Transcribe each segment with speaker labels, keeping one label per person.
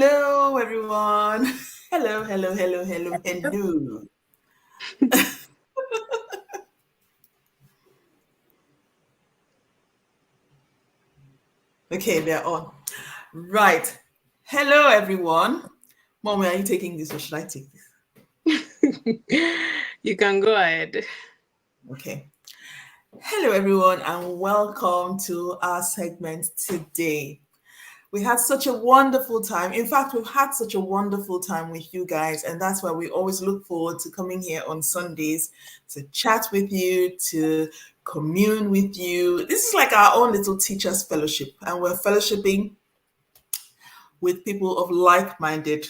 Speaker 1: Hello, everyone. Hello, hello, hello, hello, hello. Okay, they're on. Right. Hello, everyone. Mommy, are you taking this or should I take this?
Speaker 2: You can go ahead.
Speaker 1: Okay. Hello, everyone, and welcome to our segment today. We had such a wonderful time. In fact, we've had such a wonderful time with you guys, and that's why we always look forward to coming here on Sundays to chat with you, to commune with you. This is like our own little teachers' fellowship, and we're fellowshipping with people of like-minded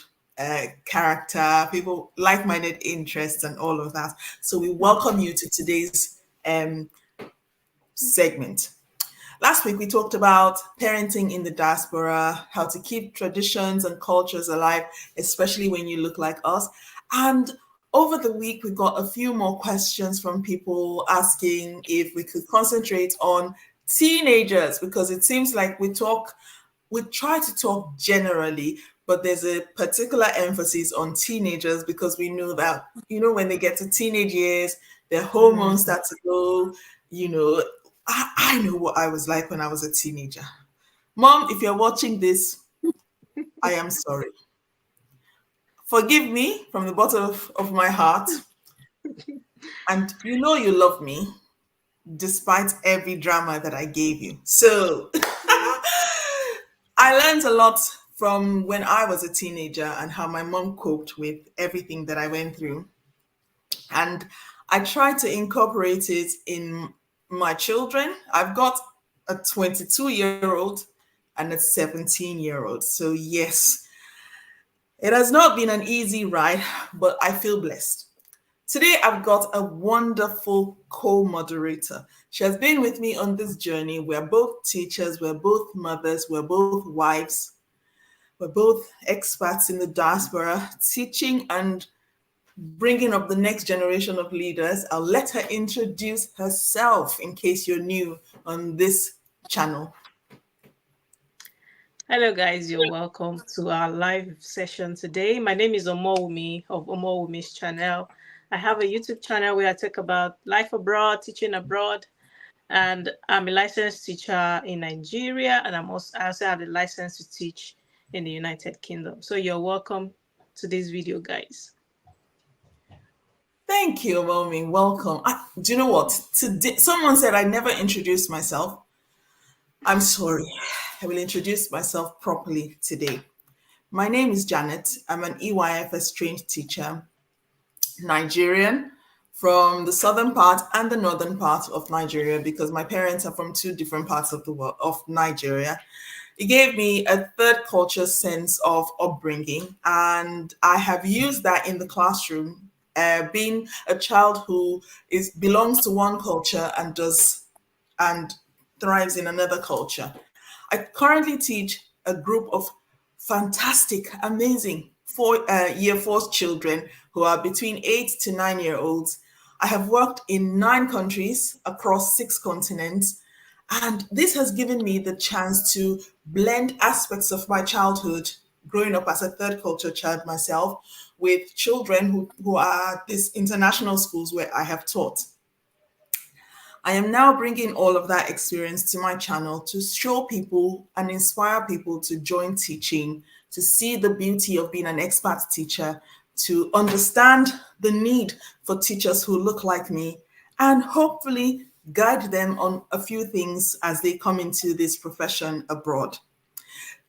Speaker 1: character, people like-minded interests, and all of that. So we welcome you to today's segment. Last week, we talked about parenting in the diaspora, how to keep traditions and cultures alive, especially when you look like us. And over the week, we got a few more questions from people asking if we could concentrate on teenagers, because it seems like we try to talk generally, but there's a particular emphasis on teenagers because we know that, when they get to teenage years, their hormones
Speaker 2: Mm.
Speaker 1: start to go, you know, I know what I was like when I was a teenager. Mom, if you're watching this, I am sorry. Forgive me from the bottom of my heart. And you know you love me despite every drama that I gave you. So I learned a lot from when I was a teenager and how my mom coped with everything that I went through. And I try to incorporate it in my children. I've got a 22-year-old and a 17-year-old. So, yes, it has not been an easy ride, but I feel blessed. Today, I've got a wonderful co moderator. She has been with me on this journey. We're both teachers, we're both mothers, we're both wives, we're both experts in the diaspora, teaching and bringing up the next generation of leaders. I'll let her introduce herself in case you're new on this channel.
Speaker 2: Hello, guys. You're welcome to our live session today. My name is Omowumi of Omowumi's channel. I have a YouTube channel where I talk about life abroad, teaching abroad, and I'm a licensed teacher in Nigeria, and I also have a license to teach in the United Kingdom. So you're welcome to this video, guys.
Speaker 1: Thank you, Mommy. Welcome. Do you know what? Today, someone said I never introduced myself. I'm sorry. I will introduce myself properly today. My name is Janet. I'm an EYFS trained teacher, Nigerian, from the southern part and the northern part of Nigeria because my parents are from two different parts of the world of Nigeria. It gave me a third culture sense of upbringing, and I have used that in the classroom. Being a child who is belongs to one culture and thrives in another culture. I currently teach a group of fantastic, amazing year four children who are between 8 to 9 year olds. I have worked in 9 countries across 6 continents, and this has given me the chance to blend aspects of my childhood, growing up as a third culture child myself, with children who are at these international schools where I have taught. I am now bringing all of that experience to my channel to show people and inspire people to join teaching, to see the beauty of being an expat teacher, to understand the need for teachers who look like me, and hopefully guide them on a few things as they come into this profession abroad.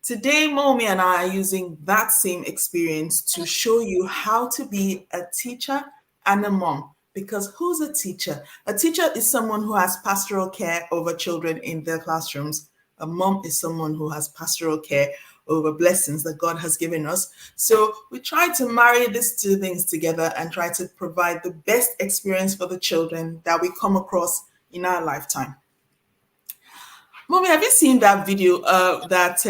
Speaker 1: Today, Momi and I are using that same experience to show you how to be a teacher and a mom. Because who's a teacher? A teacher is someone who has pastoral care over children in their classrooms. A mom is someone who has pastoral care over blessings that God has given us. So we try to marry these two things together and try to provide the best experience for the children that we come across in our lifetime. Mommy, have you seen that video? That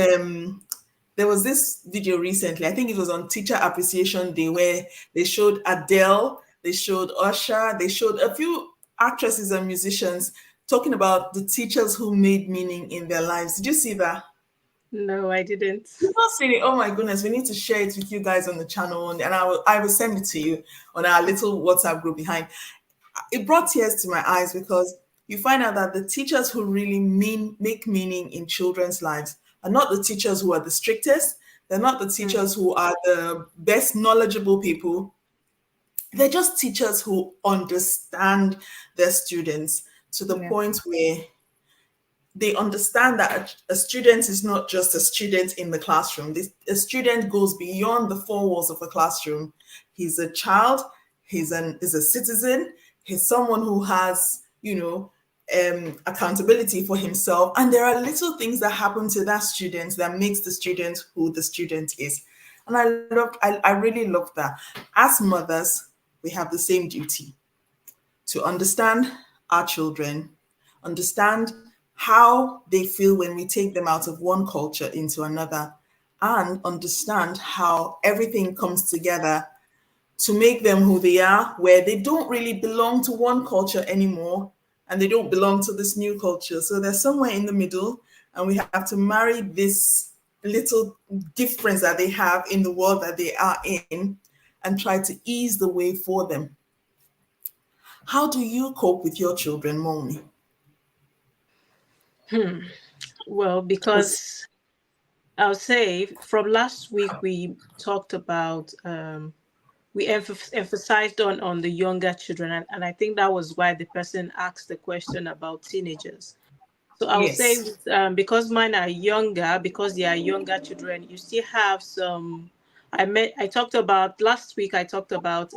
Speaker 1: There was this video recently. I think it was on Teacher Appreciation Day where they showed Adele, they showed Usher, they showed a few actresses and musicians talking about the teachers who made meaning in their lives. Did you see that?
Speaker 2: No, I didn't.
Speaker 1: You've not seen it? Oh my goodness, we need to share it with you guys on the channel, and I will send it to you on our little WhatsApp group behind. It brought tears to my eyes because you find out that the teachers who really make meaning in children's lives are not the teachers who are the strictest. They're not the
Speaker 2: Mm,
Speaker 1: teachers who are the best knowledgeable people. They're just teachers who understand their students to the
Speaker 2: yeah.
Speaker 1: point where they understand that a student is not just a student in the classroom. A student goes beyond the four walls of a classroom. He's a child. Is a citizen. He's someone who has accountability for himself. And there are little things that happen to that student that makes the student who the student is. And I really love that. As mothers, we have the same duty to understand our children, understand how they feel when we take them out of one culture into another, and understand how everything comes together to make them who they are, where they don't really belong to one culture anymore and they don't belong to this new culture. So they're somewhere in the middle, and we have to marry this little difference that they have in the world that they are in and try to ease the way for them. How do you cope with your children, mommy?
Speaker 2: Well,
Speaker 1: Because
Speaker 2: because I'll say from last week we talked about we emphasized on the younger children, and I think that was why the person asked the question about teenagers. So I would say
Speaker 1: yes,
Speaker 2: because mine are younger, because they are younger children, you still have some. I talked about last week. I talked about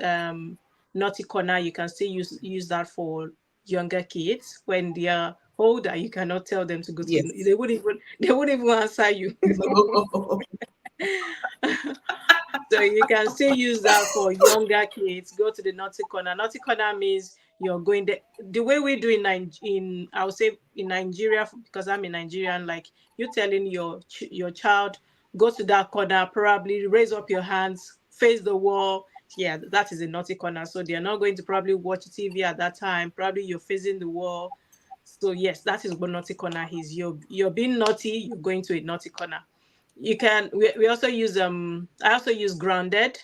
Speaker 2: naughty corner. You can still use that for younger kids when they are older. You cannot tell them to go to.
Speaker 1: yes.
Speaker 2: They wouldn't even answer you.
Speaker 1: No.
Speaker 2: So you can still use that for younger kids. Go to the naughty corner. Naughty corner means you're going the way we do in I would say in Nigeria, because I'm in Nigerian, like you telling your child go to that corner, probably raise up your hands, face the wall. Yeah, that is a naughty corner. So they're not going to probably watch TV at that time. Probably you're facing the wall. So yes, that is what naughty corner is. You're being naughty. You're going to a naughty corner. We also use I also use grounded.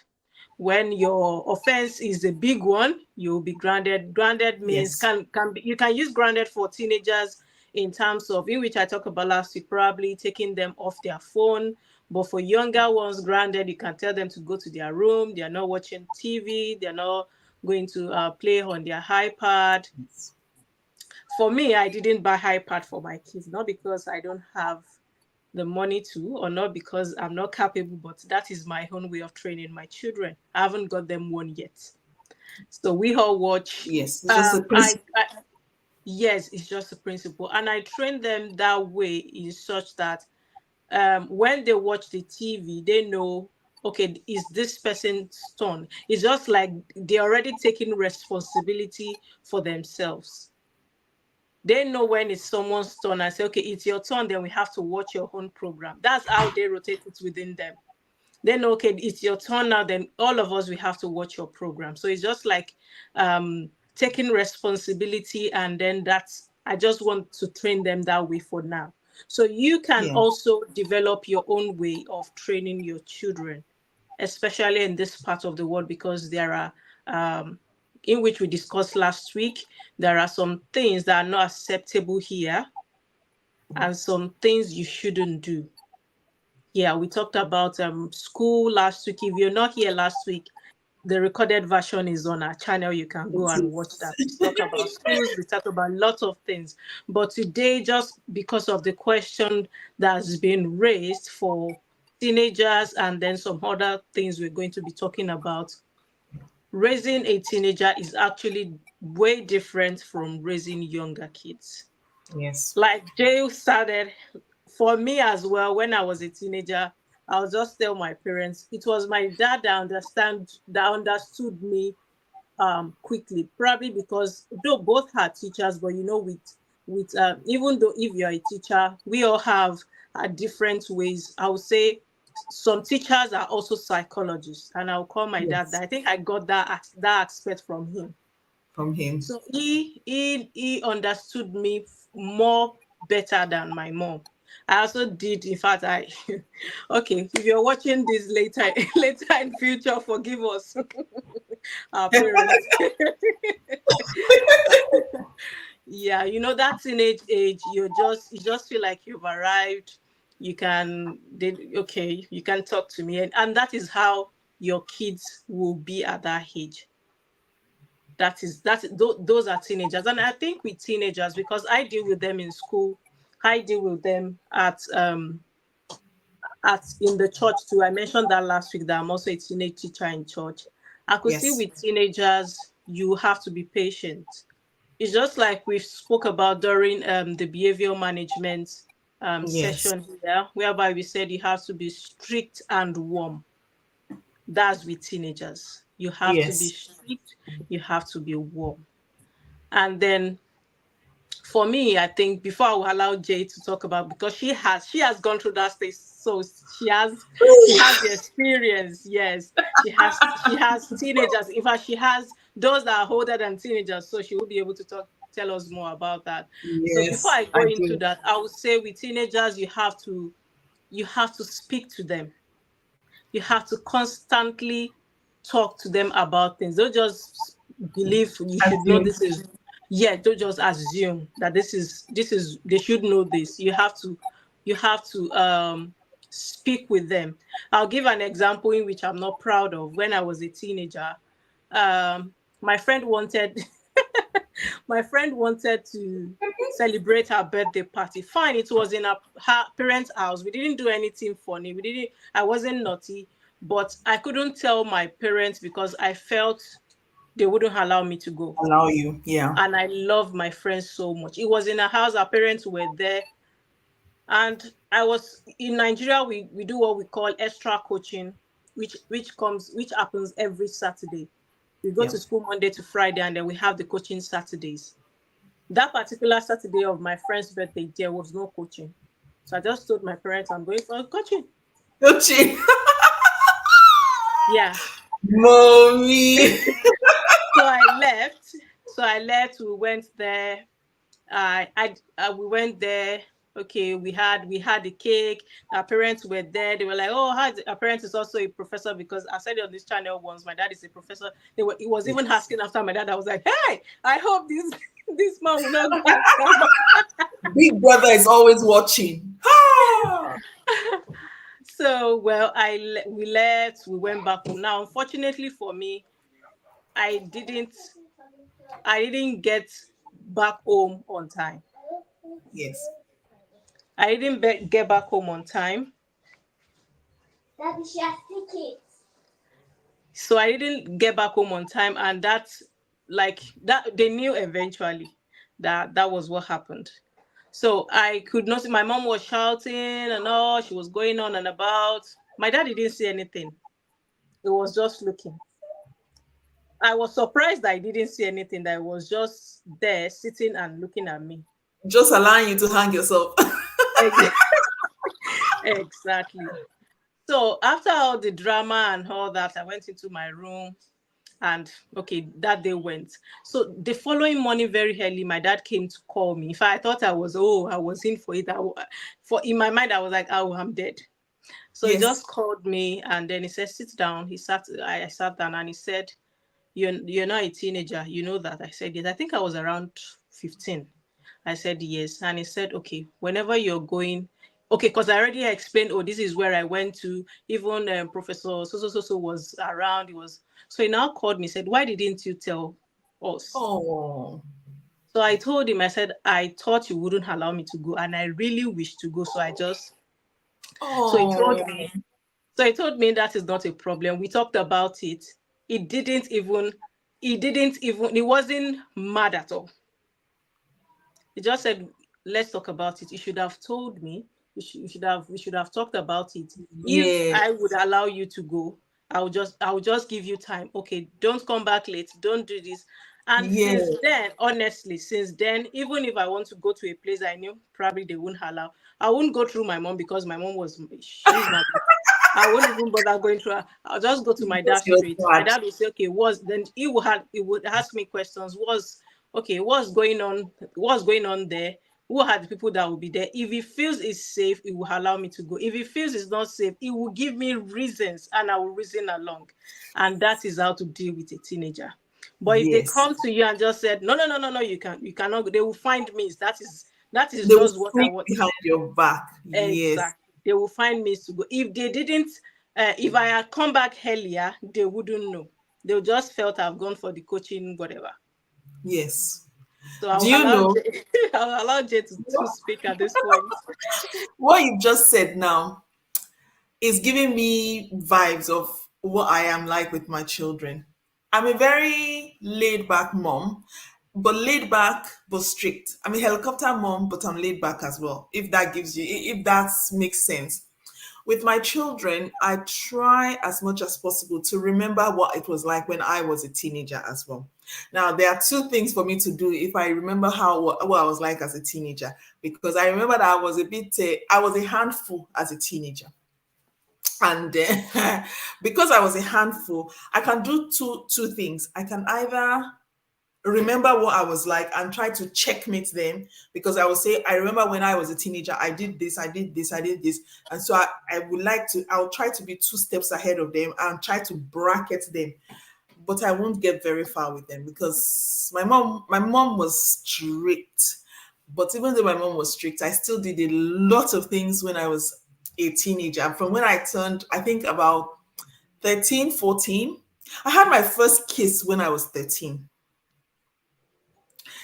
Speaker 2: When your offense is a big one, you'll be grounded. Grounded means
Speaker 1: Yes,
Speaker 2: you can use grounded for teenagers in terms of, in which I talked about last week, probably taking them off their phone. But for younger ones, grounded, you can tell them to go to their room. They are not watching TV. They're not going to play on their iPad.
Speaker 1: yes,
Speaker 2: For me, I didn't buy iPad for my kids, not because I don't have the money to, or not because I'm not capable, but that is my own way of training my children. I haven't got them one yet. So we all watch.
Speaker 1: yes. It's just a principle.
Speaker 2: I yes, it's just a principle, and I train them that way in such that when they watch the TV, they know, okay, is this person's turn? It's just like they're already taking responsibility for themselves. They know when it's someone's turn. I say, okay, it's your turn, then we have to watch your own program. That's how they rotate it within them. Then, okay, it's your turn now, then all of us, we have to watch your program. So it's just like taking responsibility, and then that's, I just want to train them that way for now. So you can
Speaker 1: Yeah,
Speaker 2: also develop your own way of training your children, especially in this part of the world, because there are in which we discussed last week, there are some things that are not acceptable here and some things you shouldn't do. Yeah, we talked about school last week. If you're not here last week, the recorded version is on our channel. You can go
Speaker 1: it
Speaker 2: and watch
Speaker 1: is.
Speaker 2: that. We talk about schools, we talk about lots of things. But today, just because of the question that's been raised for teenagers and then some other things we're going to be talking about, raising a teenager is actually way different from raising younger kids.
Speaker 1: Yes,
Speaker 2: Like Jay started, for me as well, when I was a teenager, I'll just tell my parents it was my dad that understood me quickly, probably because though both are teachers, but with even though if you're a teacher, we all have different ways. I would say some teachers are also psychologists, and I'll call my dad that.
Speaker 1: yes.
Speaker 2: I think I got that aspect from him.
Speaker 1: From him.
Speaker 2: So he understood me more better than my mom. I also did, in fact, I okay, if you're watching this later later in future, forgive us, our parents. Yeah, that teenage age, you just feel like you've arrived. You can talk to me, and that is how your kids will be at that age. Those are teenagers, and I think with teenagers, because I deal with them in school, I deal with them at in the church too. I mentioned that last week that I'm also a teenage teacher in church. I could see
Speaker 1: Yes.
Speaker 2: with teenagers, you have to be patient. It's just like we spoke about during the behavior management
Speaker 1: Yes.
Speaker 2: session here, whereby we said you have to be strict and warm. That's with teenagers. You have to be
Speaker 1: Yes.
Speaker 2: strict, you have to be warm. And then for me, I think before I will allow Jay to talk about, because she has gone through that stage, so she has the experience. Yes, she has teenagers. In fact, she has those that are older than teenagers, so she will be able to tell us more about that. So before
Speaker 1: Yes,
Speaker 2: I go
Speaker 1: I
Speaker 2: into
Speaker 1: do.
Speaker 2: that, I would say with teenagers, you have to speak to them. You have to constantly talk to them about things. Don't just believe you
Speaker 1: I
Speaker 2: should know
Speaker 1: do.
Speaker 2: this is, yeah, don't just assume that this is they should know this. You have to speak with them. I'll give an example in which I'm not proud of. When I was a teenager, my friend wanted my friend wanted to celebrate her birthday party. Fine, it was in her parents' house. We didn't do anything funny. I wasn't naughty, but I couldn't tell my parents because I felt they wouldn't allow me to go.
Speaker 1: Allow you. Yeah.
Speaker 2: And I love my friends so much. It was in a house, our parents were there. And I was in Nigeria, we do what we call extra coaching, which happens every Saturday. We go
Speaker 1: Yeah.
Speaker 2: to school Monday to Friday, and then we have the coaching Saturdays. That particular Saturday of my friend's birthday, there was no coaching. So I just told my parents I'm going for coaching.
Speaker 1: Gucci.
Speaker 2: Yeah.
Speaker 1: Mommy.
Speaker 2: So I left. We went there. We went there. Okay, we had the cake. Our parents were there. They were like, "Oh, our parents is also a professor," because I said it on this channel once. My dad is a professor. He was even
Speaker 1: Yes.
Speaker 2: asking after my dad. I was like, "Hey, I hope this this man will not get scammed."
Speaker 1: Big brother is always watching. Ah!
Speaker 2: So, well, we left. We went back home. Now, unfortunately for me, I didn't. I didn't get back home on time.
Speaker 1: Yes.
Speaker 2: I didn't get back home on time. Daddy, she has tickets. So I didn't get back home on time, and that's like that. They knew eventually that that was what happened. So I could not see. My mom was shouting and all. She was going on and about. My daddy didn't see anything. He was just looking. I was surprised that I didn't see anything. That I was just there sitting and looking at me.
Speaker 1: Just allowing you to hang yourself.
Speaker 2: Ex- Exactly. So after all the drama and all that, I went into my room, and okay, that day went. So the following morning, very early, my dad came to call me. If I thought I was in for it. For in my mind, I was like, oh, I'm dead. So he
Speaker 1: Yes.
Speaker 2: just called me, and then he said, sit down. I sat down, and he said, you're not a teenager, you know that? I said, yes. I think I was around 15. I said, yes. And he said, okay, whenever you're going, okay, because I already explained, oh, this is where I went to. Even Professor so was around. So he now called me, said, why didn't you tell us?
Speaker 1: Oh.
Speaker 2: So I told him, I said, I thought you wouldn't allow me to go, and I really wish to go. So he told
Speaker 1: Oh.
Speaker 2: me, so he told me that is not a problem. We talked about it. He didn't even, he wasn't mad at all. He just said, let's talk about it. You should have told me. We should have talked about it. If
Speaker 1: Yeah.
Speaker 2: I would allow you to go, I will just give you time. Okay, don't come back late. Don't do this. And
Speaker 1: Yeah.
Speaker 2: since then, honestly, even if I want to go to a place I knew probably they wouldn't allow, I wouldn't go through my mom because my mom she's my boss. I won't even bother going through her. I'll just go to my dad
Speaker 1: Because you're
Speaker 2: straight. My
Speaker 1: sad.
Speaker 2: dad will say, okay, then he would ask me questions. Okay, what's going on? What's going on there? who are the people that will be there. If he feels it's safe, he will allow me to go. If he feels it's not safe, he will give me reasons and I will reason along. And that is how to deal with a teenager. But if they
Speaker 1: Yes.
Speaker 2: come to you and just said, no, no, no, no, no, you cannot go, they will find means. That is
Speaker 1: They will
Speaker 2: just what I
Speaker 1: speak
Speaker 2: want.
Speaker 1: behind your back. Yes.
Speaker 2: Exactly. They will find means to go. If they didn't, if I had come back earlier, they wouldn't know. They just felt I've gone for the coaching, whatever.
Speaker 1: Yes.
Speaker 2: So I
Speaker 1: Do
Speaker 2: will
Speaker 1: you
Speaker 2: allow
Speaker 1: know
Speaker 2: Jay, I will allow Jay to speak at this point.
Speaker 1: what you just said now is giving me vibes of what I am like with my children. I'm a very laid back mom, but laid back but strict. I'm a helicopter mom, but I'm laid back as well. If that gives you, if that makes sense. With my children, I try as much as possible to remember what it was like when I was a teenager as well. Now, there are two things for me to do if I remember how what I was like as a teenager, because I remember that I was a bit, I was a handful as a teenager, and because I was a handful, I can do two things. I can either remember what I was like and try to checkmate them, because I will say, I remember when I was a teenager, I did this, I did this, I did this. And so I would like to, I'll try to be two steps ahead of them and try to bracket them. But I won't get very far with them because my mom was strict. But even though my mom was strict, I still did a lot of things when I was a teenager. From when I turned, I think about 13, 14, I had my first kiss when I was 13.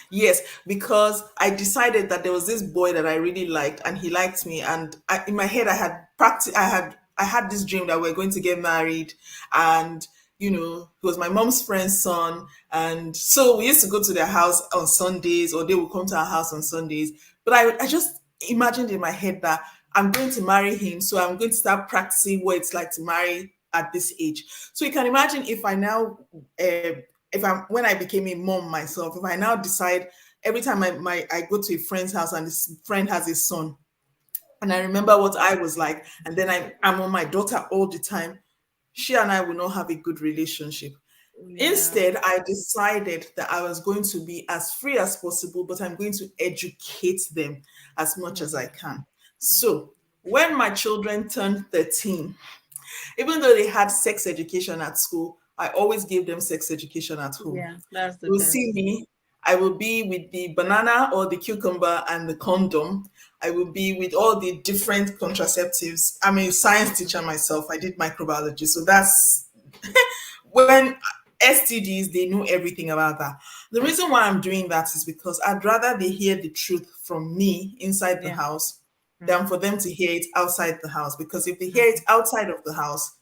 Speaker 1: Yes, because I decided that there was this boy that I really liked, and he liked me. And in my head, I had practice. I had this dream that we're going to get married, and he was my mom's friend's son, and so we used to go to their house on Sundays, or they would come to our house on Sundays. But I just imagined in my head that I'm going to marry him, so I'm going to start practicing what it's like to marry at this age. So you can imagine if I now if I'm when I became a mom myself, if I now decide every time I go to a friend's house and this friend has a son, and I remember what I was like, and then I'm on my daughter all the time, she and I will not have a good relationship.
Speaker 2: Yeah.
Speaker 1: Instead, I decided that I was going to be as free as possible, but I'm going to educate them as much as I can. So when my children turned 13, even though they had sex education at school, I always gave them sex education at home.
Speaker 2: Yeah, that's the
Speaker 1: You'll see
Speaker 2: best.
Speaker 1: me, I will be with the banana or the cucumber and the condom. I will be with all the different contraceptives. I'm a science teacher myself. I did microbiology. So that's when STDs, they know everything about that. The reason why I'm doing that is because I'd rather they hear the truth from me inside the
Speaker 2: Yeah.
Speaker 1: house than
Speaker 2: Mm,
Speaker 1: for them to hear it outside the house. Because if they hear it outside of the house,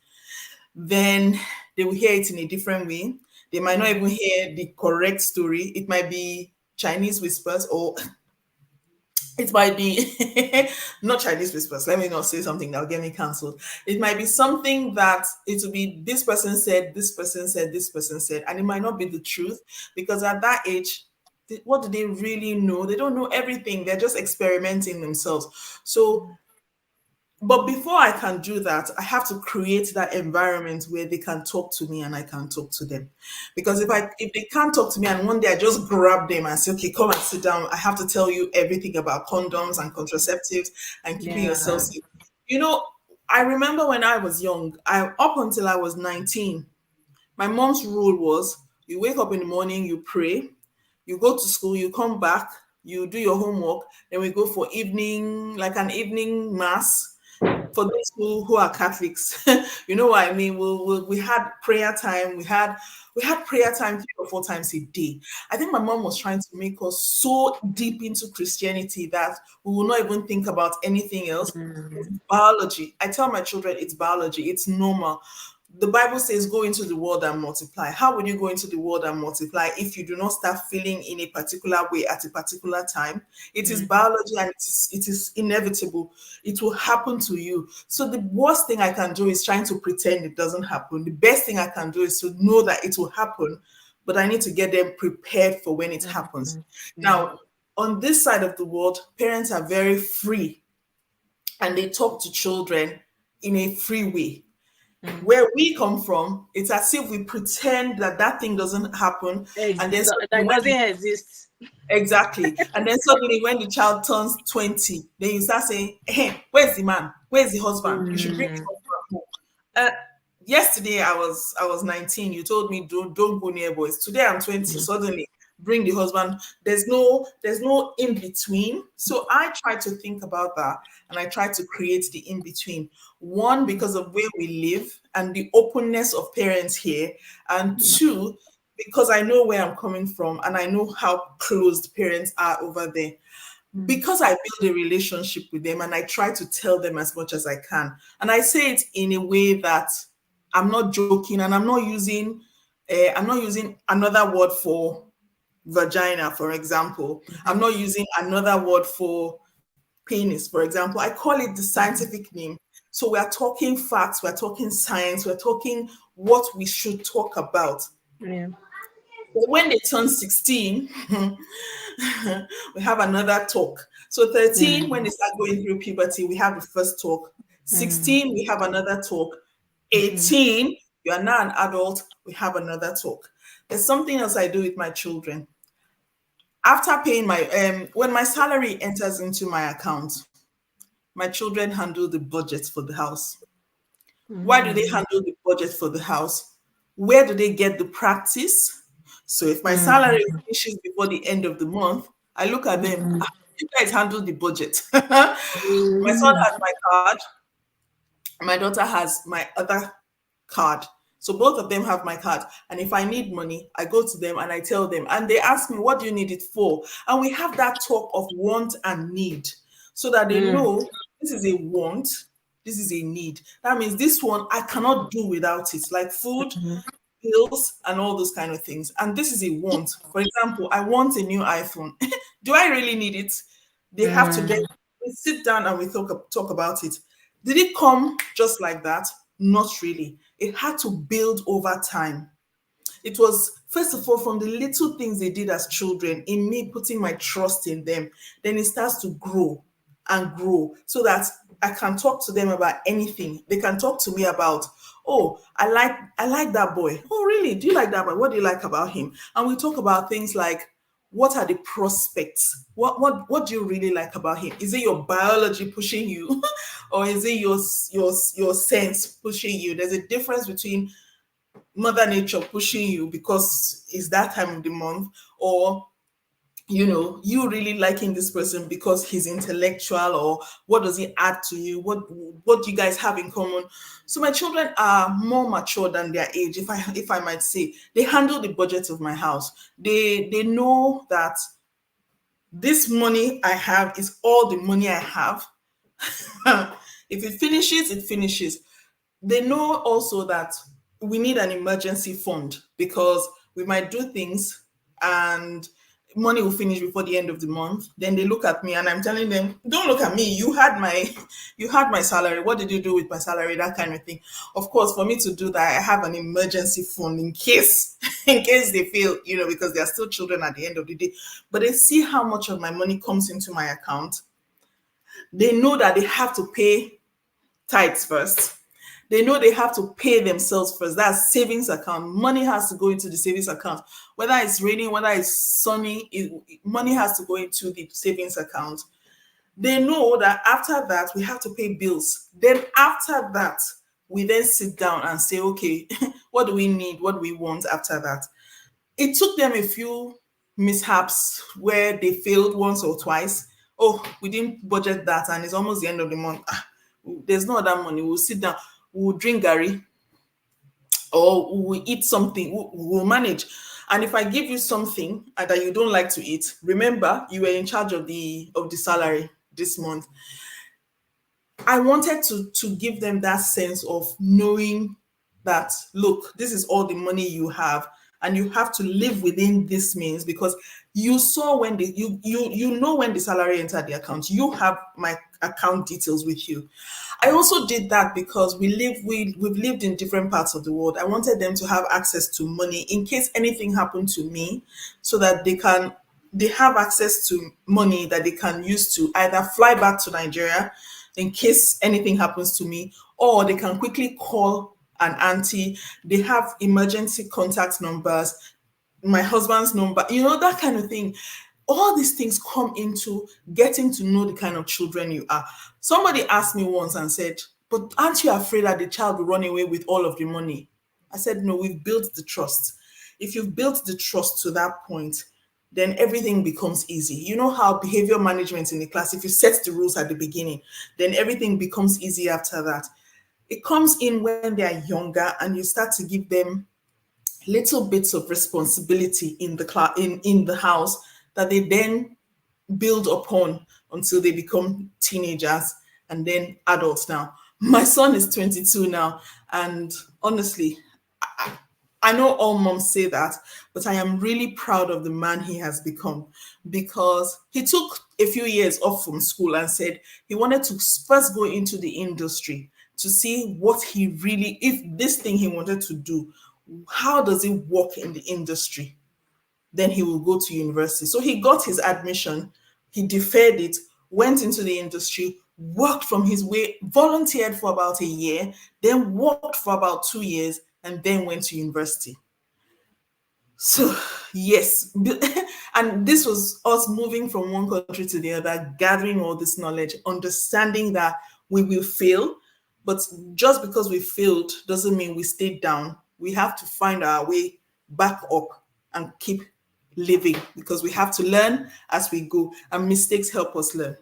Speaker 1: then they will hear it in a different way. They might not
Speaker 2: mm,
Speaker 1: even hear the correct story. It might be Chinese whispers, or it might be not Chinese whispers. Let me not say something that'll get me cancelled. It might be something that it will be this person said, this person said, this person said, and it might not be the truth, because at that age, what do they really know? They don't know everything. They're just experimenting themselves. So
Speaker 2: mm,
Speaker 1: but before I can do that, I have to create that environment where they can talk to me and I can talk to them. Because if they can't talk to me and one day I just grab them and say, okay, come and sit down, I have to tell you everything about condoms and contraceptives and keeping yourself
Speaker 2: yeah.
Speaker 1: safe. You know, I remember when I was young, I up until I was 19, my mom's rule was you wake up in the morning, you pray, you go to school, you come back, you do your homework, then we go for evening, like an evening mass for those who are Catholics. You know what I mean? We had prayer time. We had prayer time 3 or 4 times a day. I think my mom was trying to make us so deep into Christianity that we will not even think about anything else. It's
Speaker 2: Mm,
Speaker 1: biology. I tell my children it's biology. It's normal. The Bible says, go into the world and multiply. How would you go into the world and multiply if you do not start feeling in a particular way at a particular time? It is
Speaker 2: mm,
Speaker 1: biology, and it is inevitable. It will happen to you. So the worst thing I can do is trying to pretend it doesn't happen. The best thing I can do is to know that it will happen, but I need to get them prepared for when it happens.
Speaker 2: mm, yeah.
Speaker 1: Now, on this side of the world, parents are very free and they talk to children in a free way. Where we come from, it's as if we pretend that that thing doesn't happen, and then suddenly
Speaker 2: That
Speaker 1: when
Speaker 2: doesn't exist.
Speaker 1: exactly, and then suddenly when the child turns 20, then you start saying, "Hey, where's the man? Where's the husband? You should bring the
Speaker 2: Mm.
Speaker 1: husband home." Uh, Yesterday I was 19. You told me don't go near boys. Today I'm 20. Suddenly bring the husband. There's no in between. So I try to think about that, and I try to create the in between. One, because of where we live and the openness of parents here, and two, because I know where I'm coming from and I know how closed parents are over there. Because I build a relationship with them and I try to tell them as much as I can. And I say it in a way that I'm not joking, and I'm not using another word for vagina, for example. I'm not using another word for penis, for example. I call it the scientific name. So we're talking facts, we're talking science, we're talking what we should talk about.
Speaker 2: Yeah.
Speaker 1: But when they turn 16, we have another talk. So 13, when
Speaker 2: Mm.
Speaker 1: they start going through puberty, we have the first talk.
Speaker 2: Mm.
Speaker 1: 16, we have another talk. 18, you are now an adult, we have another talk. There's something else I do with my children. After paying when my salary enters into my account, my children handle the budget for the house. Why do they
Speaker 2: Mm.
Speaker 1: handle the budget for the house? Where do they get the practice? So if my salary
Speaker 2: Mm.
Speaker 1: finishes before the end of the month, I look at them.
Speaker 2: Mm.
Speaker 1: "Ah, you guys handle the budget." My son
Speaker 2: Mm.
Speaker 1: has my card. My daughter has my other card. So both of them have my card. And if I need money, I go to them and I tell them. And they ask me, what do you need it for? And we have that talk of want and need, so that they
Speaker 2: Mm.
Speaker 1: know this is a want, this is a need. That means this one I cannot do without it, like food, bills, and all those kind of things. And this is a want. For example, I want a new iPhone. Do I really need it? They have to get,
Speaker 2: Mm.
Speaker 1: we sit down and we talk about it. Did it come just like that? Not really. It had to build over time. It was, first of all, from the little things they did as children, in me putting my trust in them. Then it starts to grow and grow, so that I can talk to them about anything. They can talk to me about, oh, I like that boy. Oh, really? Do you like that boy? What do you like about him? And we talk about things like, what are the prospects? What do you really like about him? Is it your biology pushing you, or is it your sense pushing you? There's a difference between mother nature pushing you because it's that time of the month, or you really liking this person because he's intellectual, or what does he add to you, what do you guys have in common. So my children are more mature than their age, if I might say. They handle the budget of my house. They know that this money I have is all the money I have. If it finishes, it finishes. They know also that we need an emergency fund, because we might do things and money will finish before the end of the month. Then they look at me and I'm telling them, don't look at me. You had my salary. What did you do with my salary? That kind of thing. Of course, for me to do that, I have an emergency fund in case in case they fail, because they are still children at the end of the day. But they see how much of my money comes into my account. They know that they have to pay tithes first. They know they have to pay themselves first. That's savings account. Money has to go into the savings account. Whether it's raining, whether it's sunny, money has to go into the savings account. They know that after that, we have to pay bills. Then after that, we then sit down and say, okay, what do we need? What do we want after that? It took them a few mishaps where they failed once or twice. Oh, we didn't budget that, and it's almost the end of the month. There's no other money. We'll sit down, we'll drink Gary, or we'll eat something. We'll manage. And if I give you something that you don't like to eat, remember you were in charge of the salary this month. I wanted to give them that sense of knowing that, look, this is all the money you have, and you have to live within this means, because you saw when you know when the salary entered the account. You have my account details with you. I also did that because we've lived in different parts of the world. I wanted them to have access to money in case anything happened to me, so that they have access to money that they can use to either fly back to Nigeria in case anything happens to me, or they can quickly call an auntie. They have emergency contact numbers, my husband's number, that kind of thing. All these things come into getting to know the kind of children you are. Somebody asked me once and said, "But aren't you afraid that the child will run away with all of the money?" I said, "No, we've built the trust. If you've built the trust to that point, then everything becomes easy. You know how behavior management in the class, if you set the rules at the beginning, then everything becomes easy after that. It comes in when they are younger and you start to give them little bits of responsibility in the class, in the house, that they then build upon until they become teenagers and then adults. Now my son is 22 now, and honestly, I know all moms say that, but I am really proud of the man he has become, because he took a few years off from school and said he wanted to first go into the industry to see what he really, if this thing he wanted to do, how does it work in the industry? Then he will go to university. So he got his admission, he deferred it, went into the industry, worked from his way, volunteered for about a year, then worked for about 2 years, and then went to university. So, yes, and this was us moving from one country to the other, gathering all this knowledge, understanding that we will fail, but just because we failed doesn't mean we stayed down. We have to find our way back up and keep living, because we have to learn as we go, and mistakes help us learn.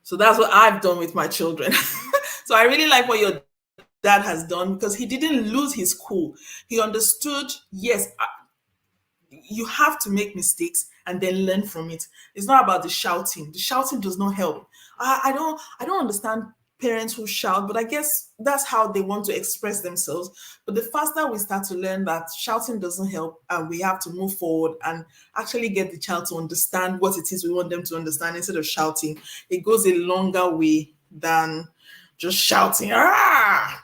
Speaker 1: So that's what I've done with my children. So I really like what your dad has done, because he didn't lose his cool. He understood, yes, you have to make mistakes and then learn from it. It's not about the shouting. The shouting does not help. I don't understand parents who shout, but I guess that's how they want to express themselves. But the faster we start to learn that shouting doesn't help, and we have to move forward and actually get the child to understand what it is we want them to understand instead of shouting, it goes a longer way than just shouting. Ah!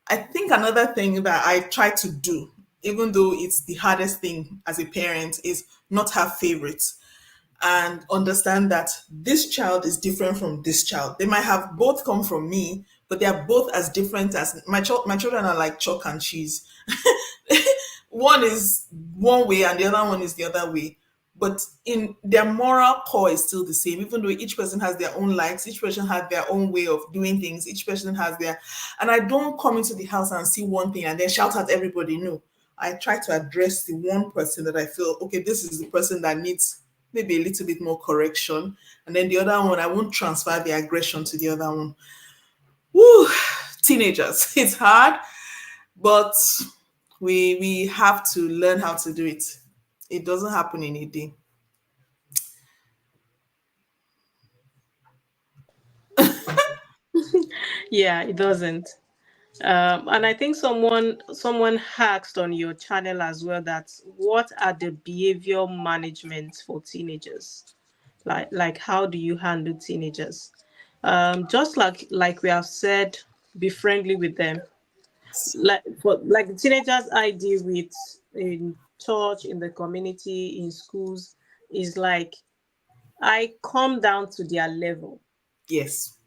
Speaker 1: I think another thing that I try to do, even though it's the hardest thing as a parent, is not have favorites, and understand that this child is different from this child. They might have both come from me, but they are both as different as my children are like chalk and cheese. One is one way and the other one is the other way. But in their moral core is still the same, even though each person has their own likes, each person has their own way of doing things, each person has their, and I don't come into the house and see one thing and then shout at everybody. No. I try to address the one person that I feel, okay, this is the person that needs maybe a little bit more correction. And then the other one, I won't transfer the aggression to the other one. Woo, teenagers. It's hard, but we have to learn how to do it. It doesn't happen in a day.
Speaker 2: Yeah, it doesn't. And I think someone asked on your channel as well that what are the behavior management for teenagers? Like how do you handle teenagers? Just like we have said, be friendly with them. Like the teenagers I deal with in church, in the community, in schools, is like I come down to their level.
Speaker 1: Yes.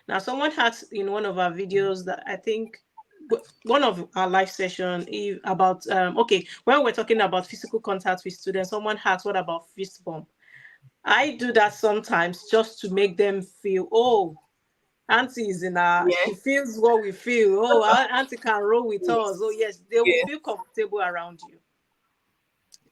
Speaker 2: Now, someone asked in one of our videos that I think one of our live session about okay, when we're talking about physical contact with students, someone asked what about fist bump. I do that sometimes just to make them feel, oh, auntie is in our,
Speaker 1: Yeah.
Speaker 2: she feels what we feel. Oh, auntie can roll with us. Oh,
Speaker 1: Yes.
Speaker 2: yes, they will
Speaker 1: Yeah.
Speaker 2: feel comfortable around you.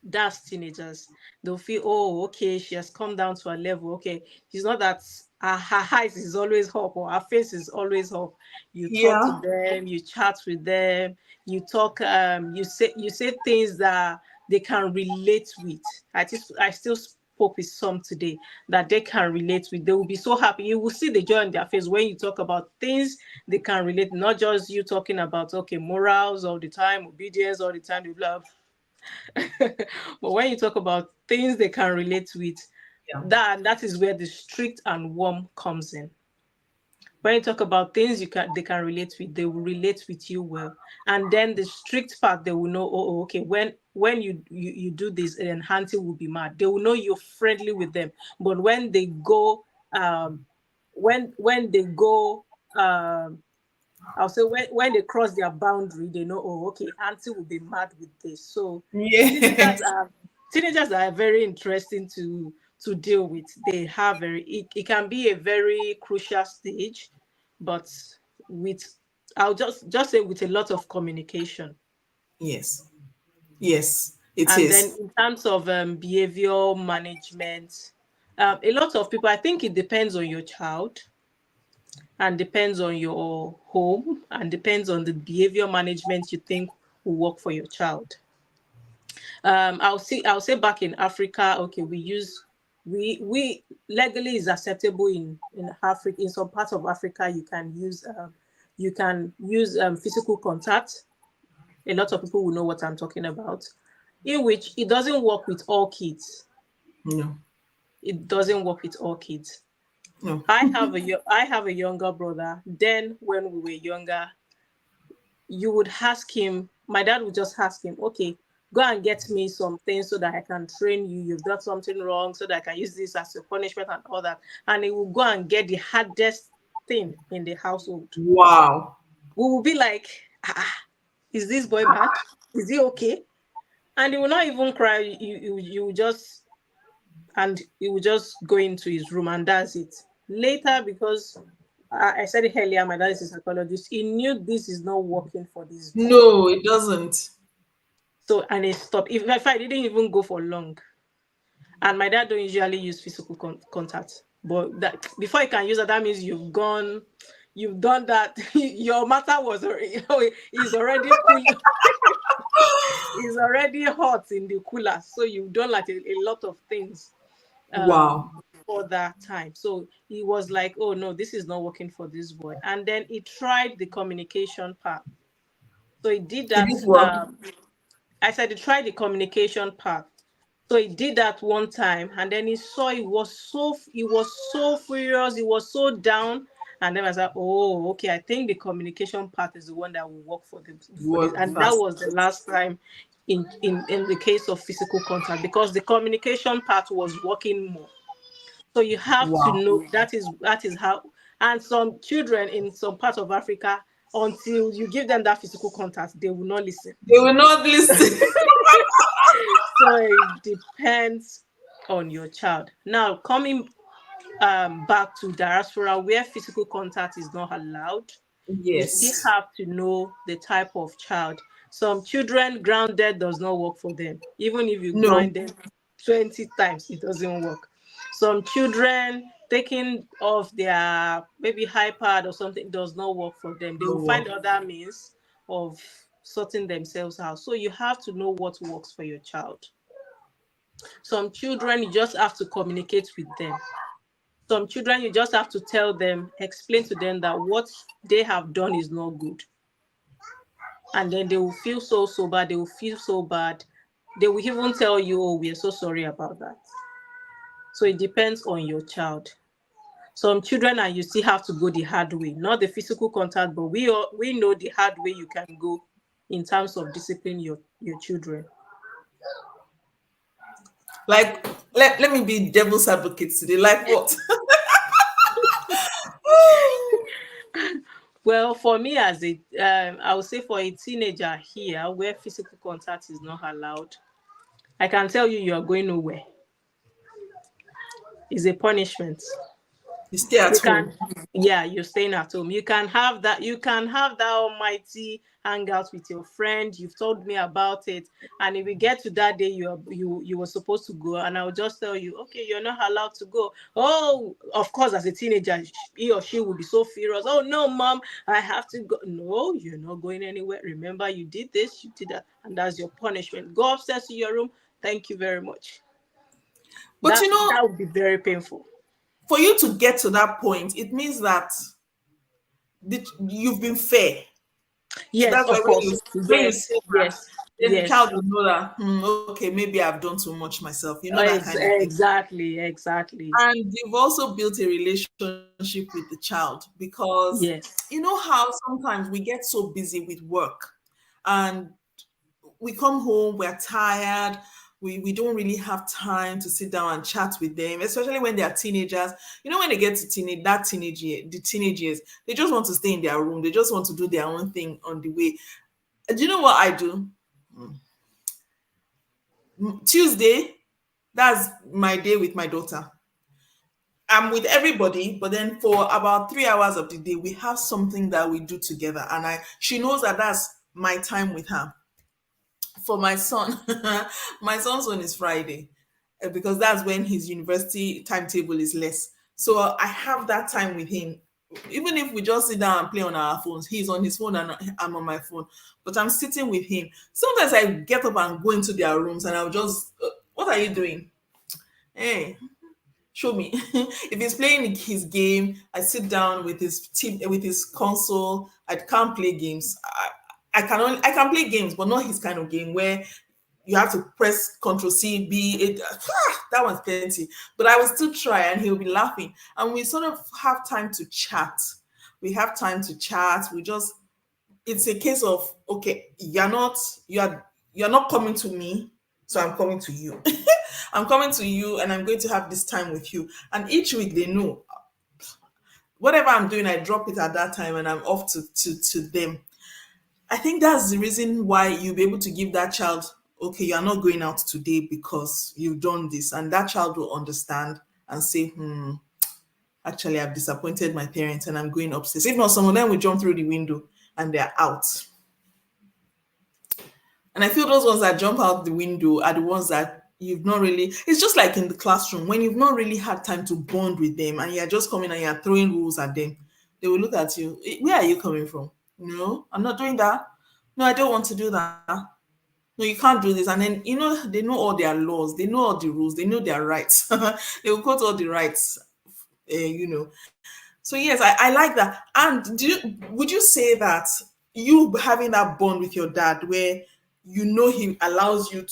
Speaker 2: That's teenagers. They'll feel, oh, okay, she has come down to a level. Okay, it's not that her eyes is always up or her face is always up. You talk to
Speaker 1: Yeah.
Speaker 2: them, you chat with them, you talk, you say things that they can relate with. I still spoke with some today that they can relate with. They will be so happy. You will see the joy in their face when you talk about things they can relate, not just you talking about okay, morals all the time, obedience all the time, blah. But when you talk about things they can relate with,
Speaker 1: Yeah.
Speaker 2: that is where the strict and warm comes in. When you talk about things they can relate with, they will relate with you well. And then the strict part, they will know, okay, when you do this, and Auntie will be mad. They will know you're friendly with them. But when they go, when they go, um I'll say when they cross their boundary, they know, oh, okay, auntie will be mad with this. So teenagers
Speaker 1: Yes.
Speaker 2: are teenagers are very interesting to deal with. They have it can be a very crucial stage, but with I'll just say with a lot of communication.
Speaker 1: Yes. Yes. It
Speaker 2: And then
Speaker 1: is.
Speaker 2: in terms of behavior management, a lot of people, I think it depends on your child and depends on your home and depends on the behavior management you think will work for your child. I'll say back in Africa, okay, we legally is acceptable in Africa. In some parts of Africa, you can use physical contact. A lot of people will know what I'm talking about. In which it doesn't work with all kids.
Speaker 1: No.
Speaker 2: It doesn't work with all kids.
Speaker 1: No.
Speaker 2: I have a younger brother. Then when we were younger, you would ask him, my dad would just ask him, okay, go and get me some things so that I can train you. You've done something wrong so that I can use this as a punishment and all that. And he will go and get the hardest thing in the household.
Speaker 1: Wow.
Speaker 2: We will be like, is this boy bad? Is he okay? And he will not even cry. You will just, and he will just go into his room and that's it. Later, because I said it earlier, my dad is a psychologist. He knew this is not working for this boy.
Speaker 1: No, it doesn't.
Speaker 2: So and it stopped. If I didn't even go for long, and my dad don't usually use physical contact, but that before you can use that, that means you've done that. Your matter was already is already cool. Is already hot in the cooler, so you've done like a lot of things
Speaker 1: Wow.
Speaker 2: for that time. So he was like, oh no, this is not working for this boy. And then he tried the communication part. So he did
Speaker 1: Did
Speaker 2: that.
Speaker 1: it work?
Speaker 2: I said he tried the communication part. So he did that one time, and then he saw he was so furious, he was so down. And then I said, oh, okay, I think the communication part is the one that will work for this.
Speaker 1: Work
Speaker 2: And that
Speaker 1: fast.
Speaker 2: was the last time in the case of physical contact because the communication part was working more. So you have to
Speaker 1: Wow.
Speaker 2: know that is how. And some children in some parts of Africa, until you give them that physical contact, they will not listen.
Speaker 1: They will not listen.
Speaker 2: So it depends on your child. Now coming back to diaspora where physical contact is not allowed, you still
Speaker 1: Yes.
Speaker 2: have to know the type of child. Some children grounded does not work for them. Even if you
Speaker 1: No.
Speaker 2: grind them 20 times, it doesn't work. Some children taking off their maybe iPad or something does not work for them. They
Speaker 1: No
Speaker 2: will find
Speaker 1: work.
Speaker 2: other means of sorting themselves out. So you have to know what works for your child. Some children, you just have to communicate with them. Some children, you just have to tell them, explain to them that what they have done is not good. And then they will feel so bad. They will feel so bad. They will even tell you, oh, we are so sorry about that. So it depends on your child. Some children and you still have to go the hard way, not the physical contact, but we know the hard way you can go in terms of discipline your children.
Speaker 1: Like, let me be devil's advocate today. Like what?
Speaker 2: Well, for me as I would say for a teenager here, where physical contact is not allowed, I can tell you are going nowhere. It's a punishment.
Speaker 1: You stay at
Speaker 2: You can,
Speaker 1: home.
Speaker 2: yeah, you're staying at home. You can have that almighty hangout with your friend. You've told me about it. And if we get to that day you were supposed to go, and I'll just tell you, okay, you're not allowed to go. Oh, of course, as a teenager, he or she will be so furious. Oh no, mom, I have to go. No, you're not going anywhere. Remember, you did this, you did that, and that's your punishment. Go upstairs to your room. Thank you very much.
Speaker 1: But
Speaker 2: That would be very painful.
Speaker 1: for you to get to that point, it means that you've been fair. So
Speaker 2: Yes,
Speaker 1: that's why
Speaker 2: of course.
Speaker 1: when you
Speaker 2: Yes,
Speaker 1: say that,
Speaker 2: yes,
Speaker 1: then the
Speaker 2: yes.
Speaker 1: child will know that, okay, maybe I've done too much myself. You know that kind of thing.
Speaker 2: Exactly, exactly.
Speaker 1: And you've also built a relationship with the child because
Speaker 2: Yes,
Speaker 1: you know how sometimes we get so busy with work and we come home, we're tired, We don't really have time to sit down and chat with them, especially when they are teenagers. You know, when they get to the teenage years, they just want to stay in their room. They just want to do their own thing on the way. Do you know what I do? Tuesday, that's my day with my daughter. I'm with everybody, but then for about 3 hours of the day, we have something that we do together, and she knows that that's my time with her. For my son, my son's one is Friday, because that's when his university timetable is less. So I have that time with him. Even if we just sit down and play on our phones, he's on his phone and I'm on my phone. But I'm sitting with him. Sometimes I get up and go into their rooms and I'll just, what are you doing? Hey, show me. If he's playing his game, I sit down with his team, with his console. I can't play games. I can play games, but not his kind of game where you have to press Control C B. That one's plenty. But I will still try, and he'll be laughing, and we sort of have time to chat. We have time to chat. We just, it's a case of, okay, you're not coming to me, so I'm coming to you. I'm coming to you, and I'm going to have this time with you. And each week they know whatever I'm doing, I drop it at that time, and I'm off to them. I think that's the reason why you'll be able to give that child, okay, you're not going out today because you've done this. And that child will understand and say, actually, I've disappointed my parents and I'm going upstairs. If not, some of them will jump through the window and they're out. And I feel those ones that jump out the window are the ones that you've not really, it's just like in the classroom, when you've not really had time to bond with them and you're just coming and you're throwing rules at them, they will look at you. Where are you coming from? No, I'm not doing that. No, I don't want to do that. No, you can't do this. And then, they know all their laws, they know all the rules, they know their rights. They will quote all the rights, So yes, I like that. And would you say that you having that bond with your dad, where he allows you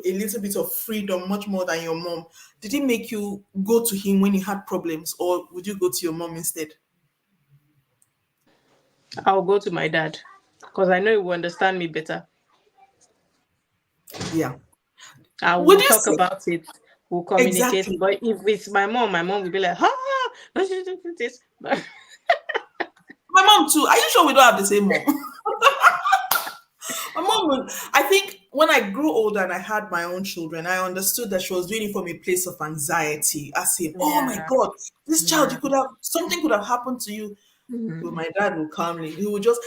Speaker 1: a little bit of freedom, much more than your mom, did it make you go to him when you had problems, or would you go to your mom instead?
Speaker 2: I'll go to my dad because I know he will understand me better.
Speaker 1: Yeah.
Speaker 2: I
Speaker 1: Would
Speaker 2: will
Speaker 1: you
Speaker 2: talk
Speaker 1: say
Speaker 2: about it. We'll communicate.
Speaker 1: exactly?
Speaker 2: But if it's my mom will be like, don't you do this?
Speaker 1: My mom too. Are you sure we don't have the same mom? My mom would, I think when I grew older and I had my own children, I understood that she was doing it from a place of anxiety, as in, oh my
Speaker 2: Yeah.
Speaker 1: God, this child,
Speaker 2: Yeah.
Speaker 1: something could have happened to you. But
Speaker 2: Mhm.
Speaker 1: my dad would calmly, he would just,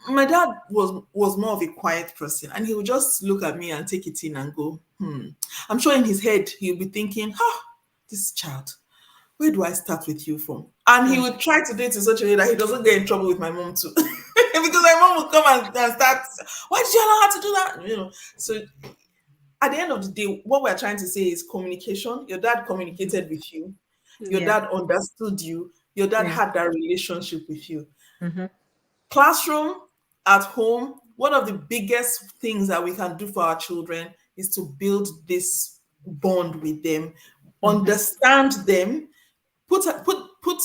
Speaker 1: my dad was more of a quiet person, and he would just look at me and take it in and go, I'm sure in his head, he'll be thinking, this child, where do I start with you from? And he
Speaker 2: Mm.
Speaker 1: would try to do it in such a way that he doesn't get in trouble with my mom too. Because my mom would come and start, why did you allow her to do that? So at the end of the day, what we're trying to say is communication. Your dad communicated with you. Your
Speaker 2: Yeah.
Speaker 1: dad understood you. Your dad
Speaker 2: Yeah.
Speaker 1: had that relationship with you.
Speaker 2: Hmm.
Speaker 1: Classroom, at home, one of the biggest things that we can do for our children is to build this bond with them,
Speaker 2: Hmm.
Speaker 1: understand them, put put put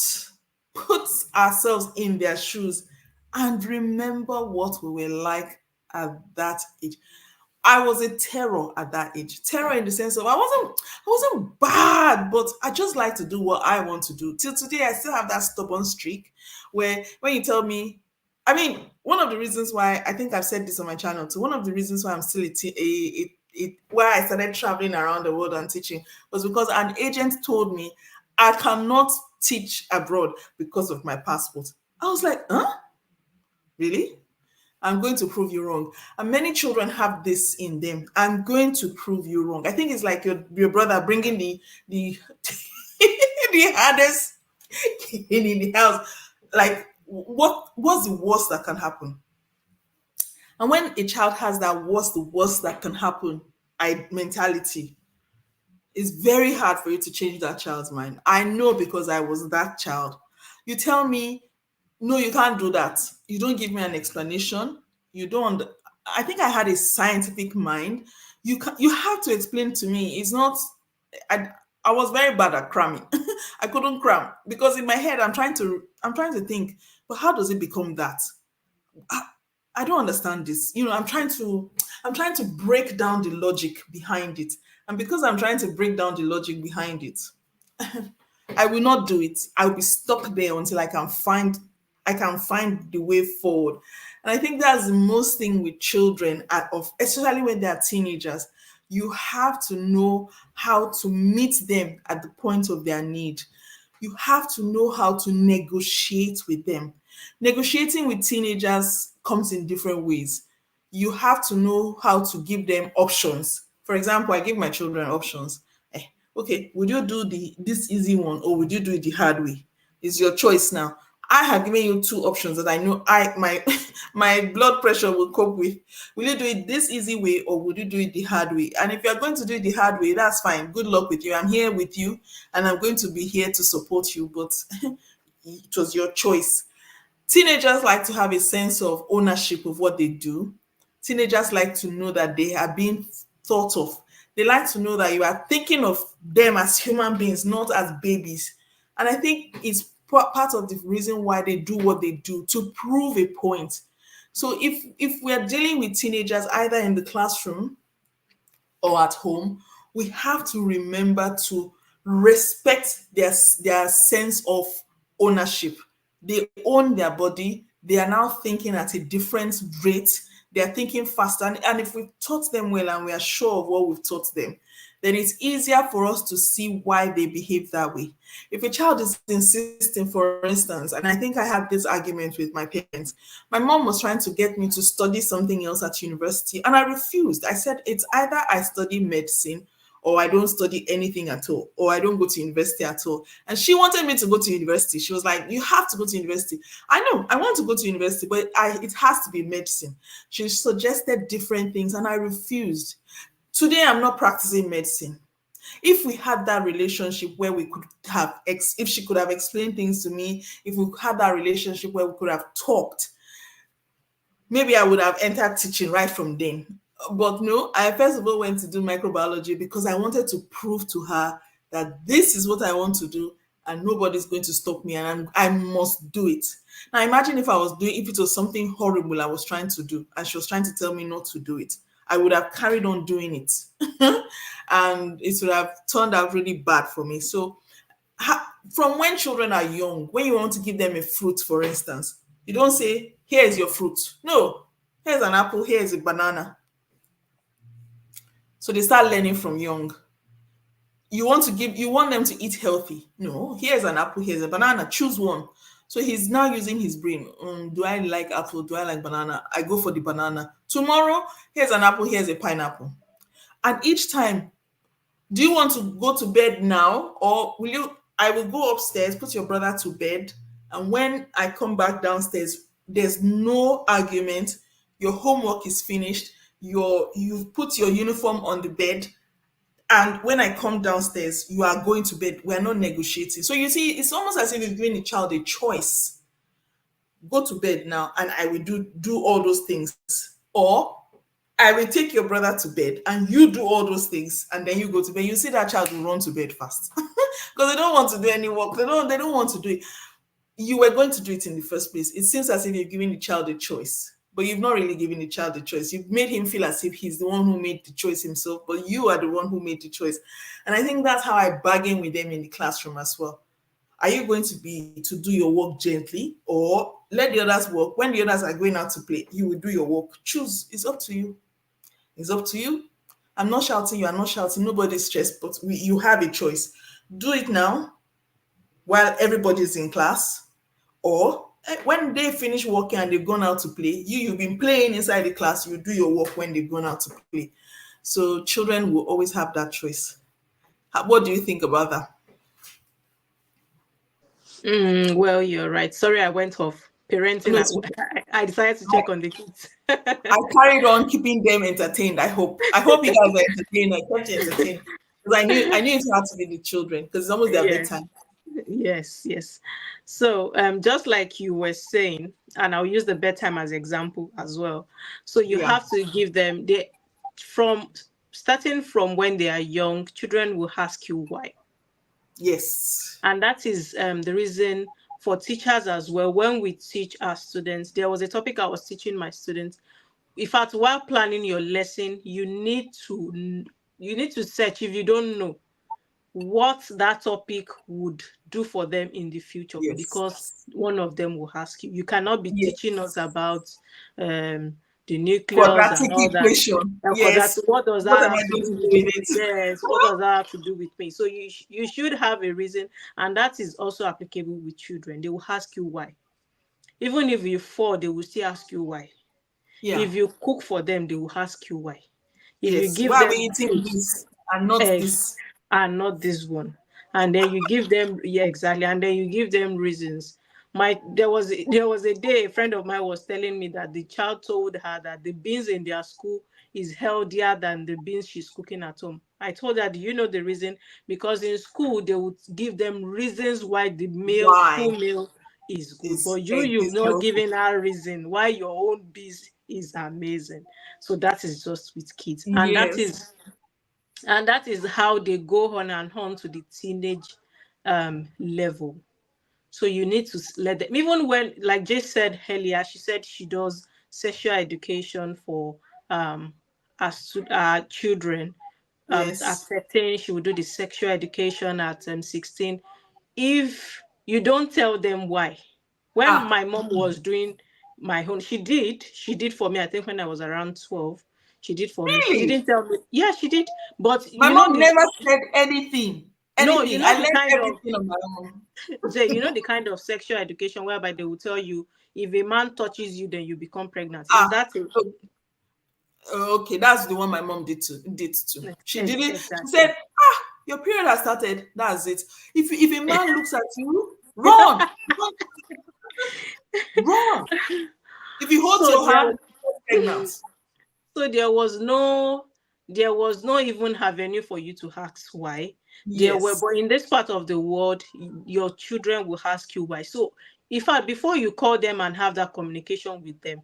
Speaker 1: put ourselves in their shoes, and remember what we were like at that age. I was a terror at that age. Terror in the sense of I wasn't bad, but I just like to do what I want to do. Till today, I still have that stubborn streak where when you tell me, I mean, one of the reasons why I think I've said this on my channel too. One of the reasons why I'm still why I started traveling around the world and teaching was because an agent told me I cannot teach abroad because of my passport. I was like, huh? Really? I'm going to prove you wrong. And many children have this in them. I'm going to prove you wrong. I think it's like your brother bringing the the hardest in the house. Like, what's the worst that can happen? And when a child has that what's the worst that can happen I mentality, it's very hard for you to change that child's mind. I know because I was that child. You tell me, no, you can't do that. You don't give me an explanation. You don't. I think I had a scientific mind. You have to explain to me. It's not. I I was very bad at cramming. I couldn't cram because in my head I'm trying to think. But how does it become that? I don't understand this. I'm trying to break down the logic behind it. And because I'm trying to break down the logic behind it, I will not do it. I'll be stuck there until I can find the way forward. And I think that's the most thing with children of especially when they are teenagers. You have to know how to meet them at the point of their need. You have to know how to negotiate with them. Negotiating with teenagers comes in different ways. You have to know how to give them options. For example, I give my children options. Eh, okay, would you do this easy one or would you do it the hard way? It's your choice now. I have given you two options that I know I my my blood pressure will cope with. Will you do it this easy way or would you do it the hard way? And if you're going to do it the hard way, that's fine. Good luck with you. I'm here with you and I'm going to be here to support you, but it was your choice. Teenagers like to have a sense of ownership of what they do. Teenagers like to know that they are being thought of. They like to know that you are thinking of them as human beings, not as babies. And I think it's part of the reason why they do what they do to prove a point. So if we are dealing with teenagers either in the classroom or at home, we have to remember to respect their sense of ownership. They own their body. They are now thinking at a different rate. They are thinking faster. And if we've taught them well and we are sure of what we've taught them, then it's easier for us to see why they behave that way. If a child is insisting, for instance, and I think I had this argument with my parents, my mom was trying to get me to study something else at university, and I refused. I said, it's either I study medicine or I don't study anything at all, or I don't go to university at all. And she wanted me to go to university. She was like, you have to go to university. I know, I want to go to university, but it has to be medicine. She suggested different things, and I refused. Today, I'm not practicing medicine. If we had that relationship where we could have, if she could have explained things to me, if we had that relationship where we could have talked, maybe I would have entered teaching right from then. But no, I first of all went to do microbiology because I wanted to prove to her that this is what I want to do and nobody's going to stop me and I must do it. Now imagine if it was something horrible I was trying to do and she was trying to tell me not to do it. I would have carried on doing it. And it would have turned out really bad for me. So from when children are young, when you want to give them a fruit, for instance, you don't say, here is your fruit. No, here's an apple, here's a banana. So they start learning from young. You want them to eat healthy. No, here's an apple, here's a banana. Choose one. So he's now using his brain. Do I like apple? Do I like banana? I go for the banana. Tomorrow, here's an apple, here's a pineapple. And each time, do you want to go to bed now? Or I will go upstairs, put your brother to bed. And when I come back downstairs, there's no argument. Your homework is finished. You've put your uniform on the bed. And when I come downstairs, you are going to bed. We're not negotiating. So you see, it's almost as if you're giving a child a choice. Go to bed now, and I will do all those things. Or I will take your brother to bed and you do all those things and then you go to bed. You see that child will run to bed fast because they don't want to do any work. They don't want to do it. You were going to do it in the first place. It seems as if you're giving the child a choice, but you've not really given the child a choice. You've made him feel as if he's the one who made the choice himself, but you are the one who made the choice. And I think that's how I bargain with them in the classroom as well. Are you going to do your work gently or let the others work? When the others are going out to play, you will do your work. Choose. It's up to you. It's up to you. I'm not shouting, you are not shouting, nobody's stressed, but you have a choice. Do it now while everybody's in class, or when they finish working and they've gone out to play, you've been playing inside the class, you do your work when they've gone out to play. So children will always have that choice. What do you think about that?
Speaker 2: Well, you're right. Sorry, I went off parenting.
Speaker 1: No,
Speaker 2: I decided to check on the kids.
Speaker 1: I carried on keeping them entertained. I hope you guys are entertained. I kept you entertained because I knew it had to be the children because it's almost their
Speaker 2: Yes,
Speaker 1: bedtime.
Speaker 2: yes. So, just like you were saying, and I'll use the bedtime as example as well. So you
Speaker 1: Yeah.
Speaker 2: have to give them from starting from when they are young. Children will ask you why.
Speaker 1: Yes.
Speaker 2: And that is the reason for teachers as well, when we teach our students, there was a topic I was teaching my students. In fact, while planning your lesson, you need to search, if you don't know, what that topic would do for them in the future,
Speaker 1: Yes.
Speaker 2: because one of them will ask you. You cannot be teaching us
Speaker 1: Yes.
Speaker 2: about the nucleus and
Speaker 1: Quadratic
Speaker 2: all that.
Speaker 1: equation.
Speaker 2: And for that,
Speaker 1: Yes.
Speaker 2: what does
Speaker 1: What
Speaker 2: that
Speaker 1: am
Speaker 2: have
Speaker 1: I
Speaker 2: to
Speaker 1: going
Speaker 2: do
Speaker 1: to do
Speaker 2: with
Speaker 1: with
Speaker 2: me?
Speaker 1: it?
Speaker 2: Yes, what does that have to do with me? So you should have a reason, and that is also applicable with children. They will ask you why. Even if you fall, they will still ask you why.
Speaker 1: Yeah.
Speaker 2: If you cook for them, they will ask you why. If you
Speaker 1: Yes.
Speaker 2: give
Speaker 1: Why are we
Speaker 2: them
Speaker 1: eating
Speaker 2: fruits,
Speaker 1: this and not
Speaker 2: eggs,
Speaker 1: this?
Speaker 2: and not this one, and then you give them, yeah, exactly, and then you give them reasons. There was a day a friend of mine was telling me that the child told her that the beans in their school is healthier than the beans she's cooking at home. I told her, do you know the reason? Because in school they would give them reasons why the meal,
Speaker 1: Why
Speaker 2: school meal, is good, but you've
Speaker 1: is
Speaker 2: not
Speaker 1: healthy?
Speaker 2: given her reason why your own beans is amazing. So that is just with kids,
Speaker 1: Yes.
Speaker 2: and that is how they go on and on to the teenage level. So you need to let them, even when, like Jay said earlier, she said she does sexual education for our children. At
Speaker 1: Yes.
Speaker 2: 13, she will do the sexual education. At 16, if you don't tell them why. When
Speaker 1: Ah,
Speaker 2: my mom was doing my own, she did for me. I think when I was around 12, she did for me. She
Speaker 1: really?
Speaker 2: didn't tell me. Yeah, she did. But
Speaker 1: My mom never said anything.
Speaker 2: no, you
Speaker 1: Anything. I
Speaker 2: know the
Speaker 1: learned
Speaker 2: kind of
Speaker 1: everything on my own.
Speaker 2: Jay, you know the kind of sexual education whereby they will tell you, if a man touches you, then you become pregnant. Is
Speaker 1: Ah,
Speaker 2: that it?
Speaker 1: oh, okay. That's the one my mom did too. She did it. She
Speaker 2: Exactly.
Speaker 1: said, "Ah, your period has started. That's it. If a man looks at you, run, run, run. If he holds
Speaker 2: so
Speaker 1: your
Speaker 2: there
Speaker 1: hand, you're pregnant."
Speaker 2: so there was no even avenue for you to ask why. There were,
Speaker 1: Yes.
Speaker 2: but in this part of the world, your children will ask you why. So in fact, before you call them and have that communication with them,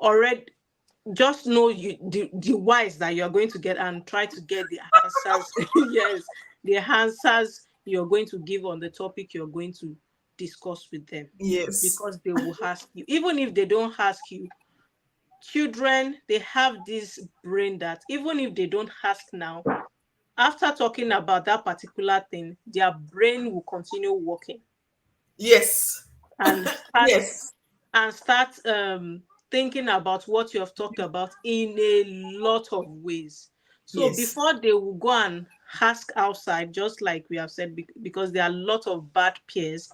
Speaker 2: already just know the whys that you're going to get, and try to get the answers. Yes, the answers you're going to give on the topic you're going to discuss with them,
Speaker 1: Yes.
Speaker 2: because they will ask you. Even if they don't ask you, children, they have this brain that even if they don't ask now, after talking about that particular thing, their brain will continue working,
Speaker 1: Yes.
Speaker 2: and
Speaker 1: Yes.
Speaker 2: start thinking about what you have talked about in a lot of ways. So
Speaker 1: Yes.
Speaker 2: before they will go and ask outside, just like we have said, because there are a lot of bad peers,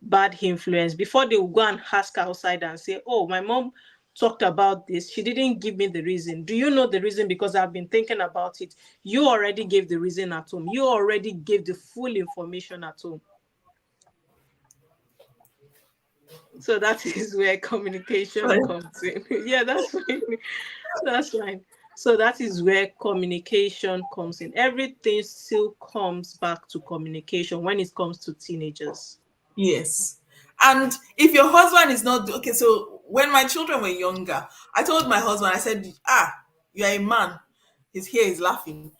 Speaker 2: bad influence, before they will go and ask outside and say, oh, my mom talked about this, she didn't give me the reason. Do you know the reason? Because I've been thinking about it. You already gave the reason at home. You already gave the full information at home. So that is where communication
Speaker 1: Fine.
Speaker 2: comes in. Yeah, that's fine. That's fine. So that is where communication comes in. Everything still comes back to communication when it comes to teenagers.
Speaker 1: Yes. And if your husband is not okay, so when my children were younger, I told my husband, I said, ah, you are a man. He's here, he's laughing.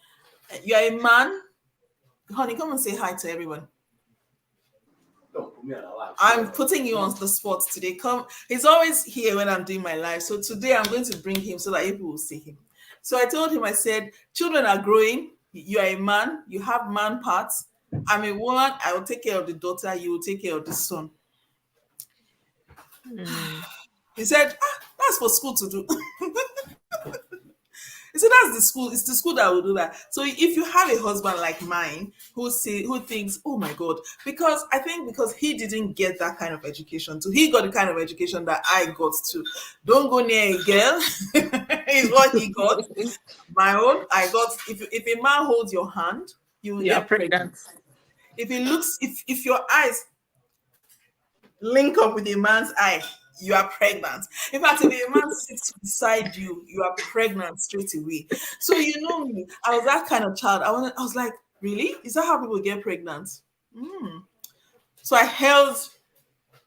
Speaker 1: You are a man. Honey, come and say hi to everyone. Don't put me on a live. I'm putting you on the spot today. Come, he's always here when I'm doing my live. So today I'm going to bring him so that people will see him. So I told him, I said, children are growing. You are a man. You have man parts. I'm a woman. I will take care of the daughter. You will take care of the son.
Speaker 2: Mm.
Speaker 1: He said, ah, that's for school to do. He said, that's the school. It's the school that will do that. So if you have a husband like mine who thinks, oh my God, because I think because he didn't get that kind of education too. He got the kind of education that I got too. Don't go near a girl is what he got. My own, I got if a man holds your hand, you will
Speaker 2: You are
Speaker 1: get pregnant.
Speaker 2: pregnant.
Speaker 1: If he looks if your eyes link up with a man's eye, you are pregnant. In fact, if a man sits beside you, you are pregnant straight away. So you know me, I was that kind of child. I was like, really? Is that how people get pregnant? So I held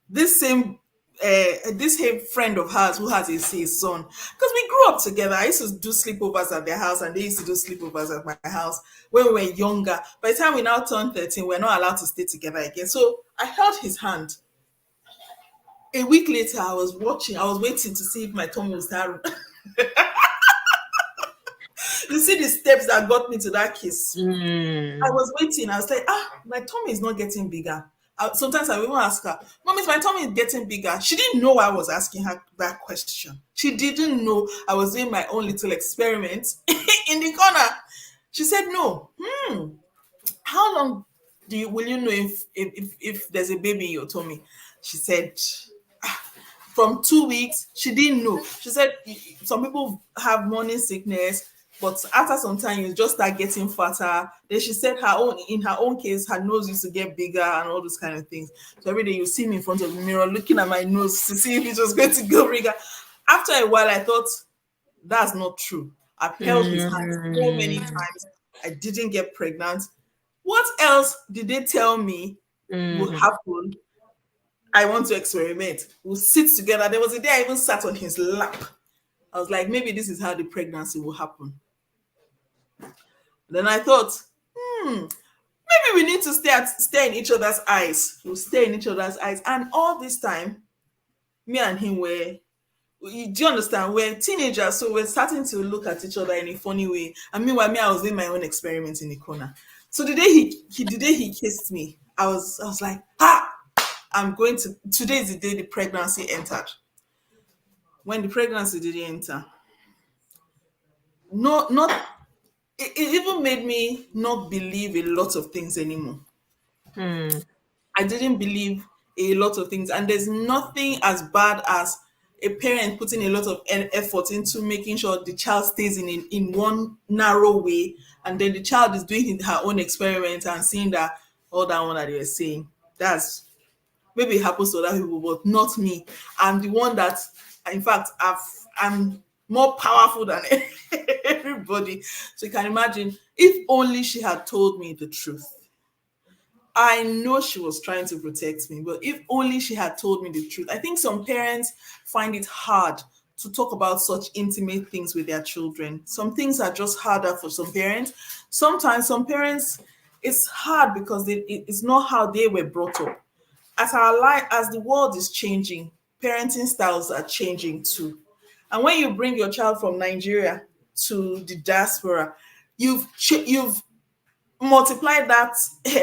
Speaker 1: this same. this friend of hers who has his son, because we grew up together. I used to do sleepovers at their house, and they used to do sleepovers at my house when we were younger. By the time we now turned 13, we're not allowed to stay together again. So I held his hand. A week later, I was waiting to see if my tummy would start. You see the steps that got me to that kiss. I
Speaker 2: Mm.
Speaker 1: was waiting. I was like, my tummy is not getting bigger. Sometimes I will even ask her, Mom, is my tummy getting bigger? She didn't know I was asking her that question. She didn't know I was doing my own little experiment in the corner. She said, No. How long will you know if there's a baby in your tummy? She said, from 2 weeks. She didn't know. She said some people have morning sickness, but after some time you just start getting fatter. Then she said in her own case, her nose used to get bigger and all those kind of things. So every day you see me in front of the mirror looking at my nose to see if it was going to go bigger. After a while, I thought that's not true. I've held his hand so many
Speaker 2: Mm.
Speaker 1: times. I didn't get pregnant. What else did they tell me will
Speaker 2: Mm.
Speaker 1: happen? I want to experiment. We'll sit together. There was a day I even sat on his lap. I was like, maybe this is how the pregnancy will happen. Then I thought, maybe we need to stare in each other's eyes. We'll stare in each other's eyes. And all this time, me and him were, do you understand? We're teenagers, so we're starting to look at each other in a funny way. And meanwhile, I was doing my own experiment in the corner. So the day he kissed me, I was like, I'm going to, today is the day the pregnancy entered. When the pregnancy didn't enter, no, not it even made me not believe a lot of things anymore.
Speaker 2: Mm.
Speaker 1: I didn't believe a lot of things, and there's nothing as bad as a parent putting a lot of effort into making sure the child stays in one narrow way, and then the child is doing her own experiment and seeing that all that one that they were saying. That's maybe it happens to other people, but not me. I'm the one that, in fact, I'm more powerful than everybody. So you can imagine if only she had told me the truth. I know she was trying to protect me, but if only she had told me the truth. I think some parents find it hard to talk about such intimate things with their children. Some things are just harder for some parents. Sometimes some parents, it's hard because it's not how they were brought up. As the world is changing, parenting styles are changing too. And when you bring your child from Nigeria to the diaspora, you've multiply that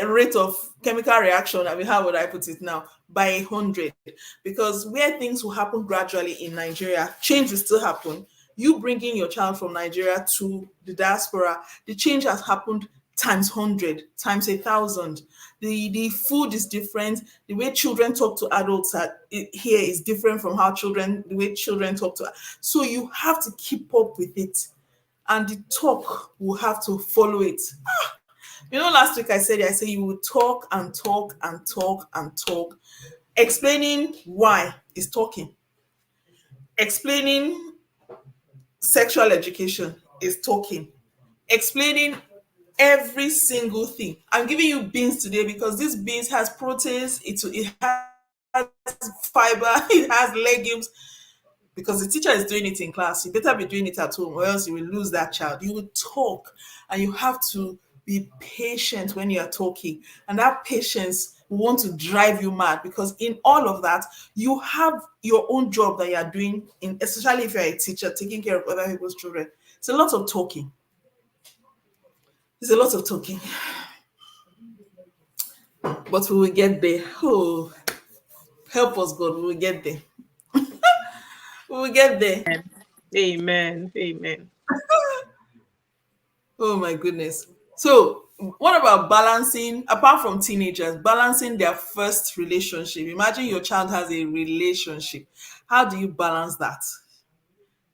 Speaker 1: rate of chemical reaction, I mean, how would I put it now, by 100. Because where things will happen gradually in Nigeria, change will still happen. You bringing your child from Nigeria to the diaspora, the change has happened times 100, times 1,000. The food is different. The way children talk to adults here is different from the way children talk to. So you have to keep up with it, and the talk will have to follow it. Last week I said you will talk and talk and talk and talk, explaining why is talking, explaining sexual education is talking, explaining every single thing. I'm giving you beans today because this beans has proteins, it has fiber, it has legumes. Because the teacher is doing it in class, you better be doing it at home, or else you will lose that child. You will talk, and you have to be patient when you are talking. And that patience will want to drive you mad because in all of that, you have your own job that you are doing, especially if you're a teacher, taking care of other people's children. It's a lot of talking. It's a lot of talking, but we will get there. Oh, help us, God. We will get there. We will get there.
Speaker 2: Amen. Amen.
Speaker 1: Oh my goodness. So, what about balancing, apart from teenagers, balancing their first relationship? Imagine your child has a relationship. How do you balance that?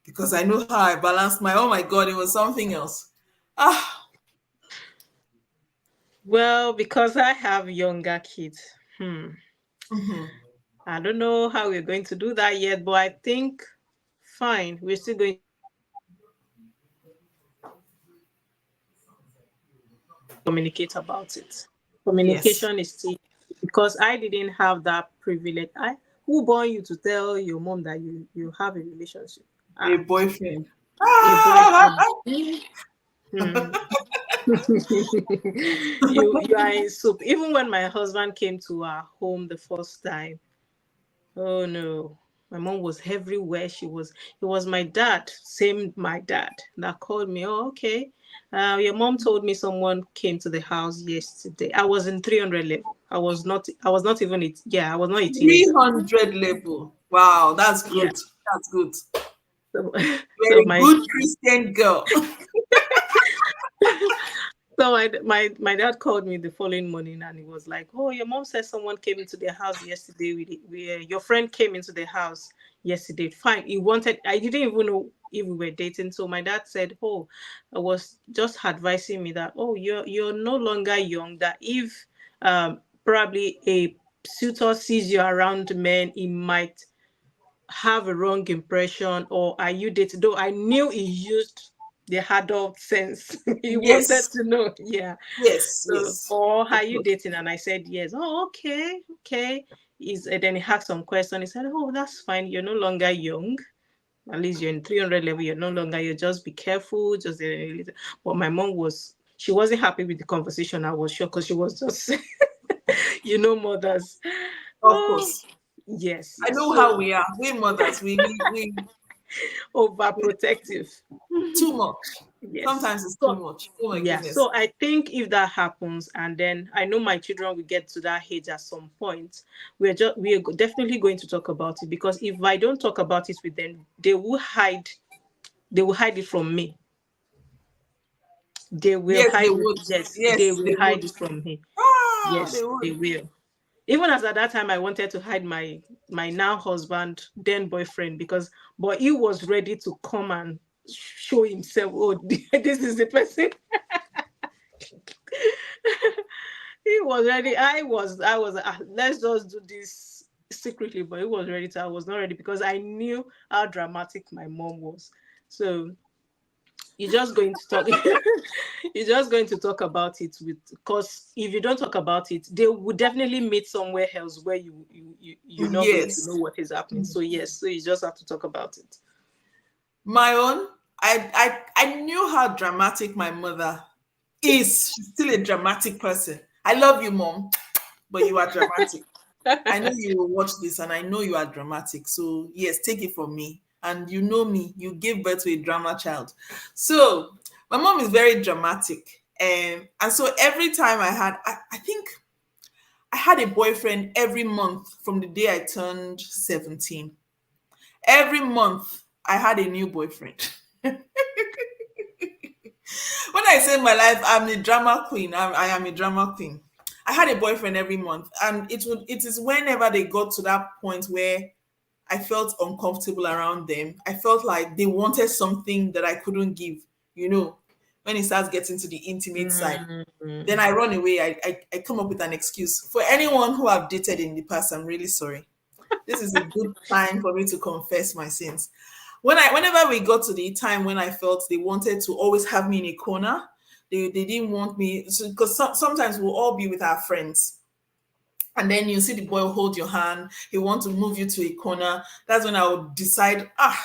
Speaker 1: Because I know how I balanced oh my God, it was something else. Ah,
Speaker 2: Well, because I have younger kids, I don't know how we're going to do that yet, but I think fine. We're still going to communicate about it.
Speaker 1: yes.
Speaker 2: Communication is still because I didn't have that privilege. Who born you to tell your mom that you have a relationship?
Speaker 1: A
Speaker 2: Ah,
Speaker 1: boyfriend.
Speaker 2: a
Speaker 1: Ah!
Speaker 2: boyfriend. Hmm. You are in soup. Even when my husband came to our home the first time, oh no. My mom was everywhere. It was my dad, same my dad, that called me. Oh, okay. Your mom told me someone came to the house yesterday. I was in 300 level. I was not even I was not a teenager.
Speaker 1: 300 level. Wow, that's
Speaker 2: Yeah.
Speaker 1: good. That's good.
Speaker 2: So,
Speaker 1: You're
Speaker 2: so
Speaker 1: a
Speaker 2: my
Speaker 1: good Christian girl.
Speaker 2: So my dad called me the following morning and he was like, "Oh, your mom said someone came into their house yesterday. Your friend came into the house yesterday. Fine. He wanted. I didn't even know if we were dating. So my dad said, "Oh, I was just advising me that you're no longer young. That if probably a suitor sees you around men, he might have a wrong impression, or are you dating?" Though I knew he used the adult sense. He wanted
Speaker 1: Yes.
Speaker 2: to know, yeah.
Speaker 1: Yes.
Speaker 2: So,
Speaker 1: Yes.
Speaker 2: or are
Speaker 1: Of
Speaker 2: you
Speaker 1: course.
Speaker 2: dating? And I said yes. Oh, okay, okay. Then he had some question. He said, "Oh, that's fine. You're no longer young. At least you're in 300 level. You're no longer. You just be careful. Just a little." But my mom was. She wasn't happy with the conversation. I was sure because she was just, mothers.
Speaker 1: Of
Speaker 2: Oh,
Speaker 1: course.
Speaker 2: yes,
Speaker 1: I
Speaker 2: yes.
Speaker 1: know
Speaker 2: So
Speaker 1: how we are. We mothers, we
Speaker 2: overprotective.
Speaker 1: too much.
Speaker 2: Yes.
Speaker 1: Sometimes it's too
Speaker 2: So
Speaker 1: much. Oh my
Speaker 2: yeah.
Speaker 1: goodness.
Speaker 2: So I think if that happens, and then I know my children will get to that age at some point, we are definitely going to talk about it, because if I don't talk about it with them, they will hide. They will hide it from me. They will
Speaker 1: Yes, they
Speaker 2: hide it.
Speaker 1: would.
Speaker 2: Yes, they
Speaker 1: Yes,
Speaker 2: will
Speaker 1: they would.
Speaker 2: hide it from me.
Speaker 1: Ah, they
Speaker 2: Yes, they
Speaker 1: would.
Speaker 2: will. Even as at that time, I wanted to hide my now husband, then boyfriend, but he was ready to come and show himself. Oh, this is the person. He was ready. I was. Let's just do this secretly, but he was ready to. I was not ready because I knew how dramatic my mom was. So you're just going to talk. You're just going to talk about it because if you don't talk about it, they will definitely meet somewhere else where you're not going to know
Speaker 1: Yes.
Speaker 2: what is happening. So yes, so you just have to talk about it.
Speaker 1: My own, I knew how dramatic my mother is. She's still a dramatic person. I love you, mom, but you are dramatic. I know you will watch this and I know you are dramatic. So, yes, take it from me. And you know me, you gave birth to a drama child. So, my mom is very dramatic. And so, every time I think I had a boyfriend every month from the day I turned 17. Every month, I had a new boyfriend. When I say my life, I'm a drama queen. I am a drama queen. I had a boyfriend every month, and it is whenever they got to that point where I felt uncomfortable around them. I felt like they wanted something that I couldn't give. You know, when it starts getting to the intimate side, then
Speaker 2: Mhm.
Speaker 1: I run away. I come up with an excuse. For anyone who I've dated in the past, I'm really sorry. This is a good time for me to confess my sins. Whenever we got to the time when I felt they wanted to always have me in a corner, they didn't want me, because sometimes we'll all be with our friends, and then you see the boy hold your hand, he want to move you to a corner. That's when I would decide, I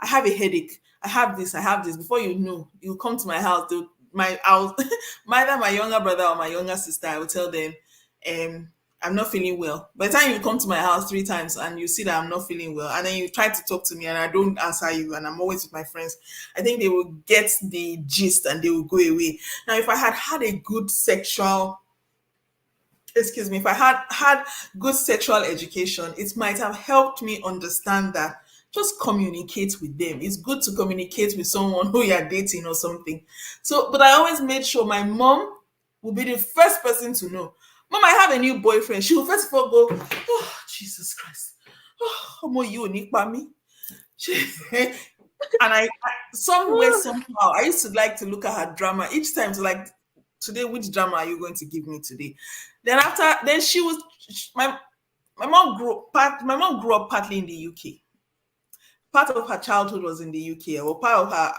Speaker 1: have a headache. I have this. I have this. Before you know, you come to my house. I'll either my younger brother or my younger sister. I will tell them, um, I'm not feeling well. By the time you come to my house 3 times and you see that I'm not feeling well, and then you try to talk to me and I don't answer you, and I'm always with my friends, I think they will get the gist and they will go away. Now, if I had had a good sexual excuse me, if I had good sexual education, it might have helped me understand that just communicate with them. It's good to communicate with someone who you're dating or something. So, but I always made sure my mom will be the first person to know. Mom, I have a new boyfriend. She will first of all go, oh, Jesus Christ. Oh, Omo, you need me. And some way, somehow, I used to like to look at her drama each time to like, today, which drama are you going to give me today? Then after, then she was my mom grew up partly in the UK. Part of her childhood was in the UK, or part of her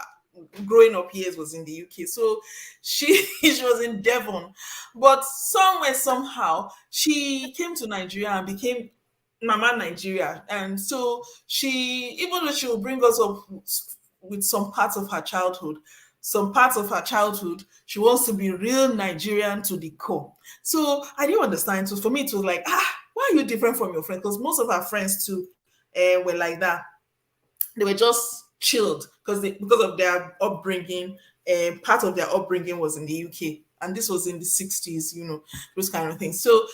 Speaker 1: growing up years was in the UK. So she she was in Devon, but somewhere somehow she came to Nigeria and became Mama Nigeria. And so she, even though she will bring us up with some parts of her childhood, she wants to be real Nigerian to the core. So I didn't understand. So for me, it was like, why are you different from your friends? Because most of our friends too were like that. They were just chilled because of their upbringing. Part of their upbringing was in the UK, and this was in the 60s. Those kind of things. So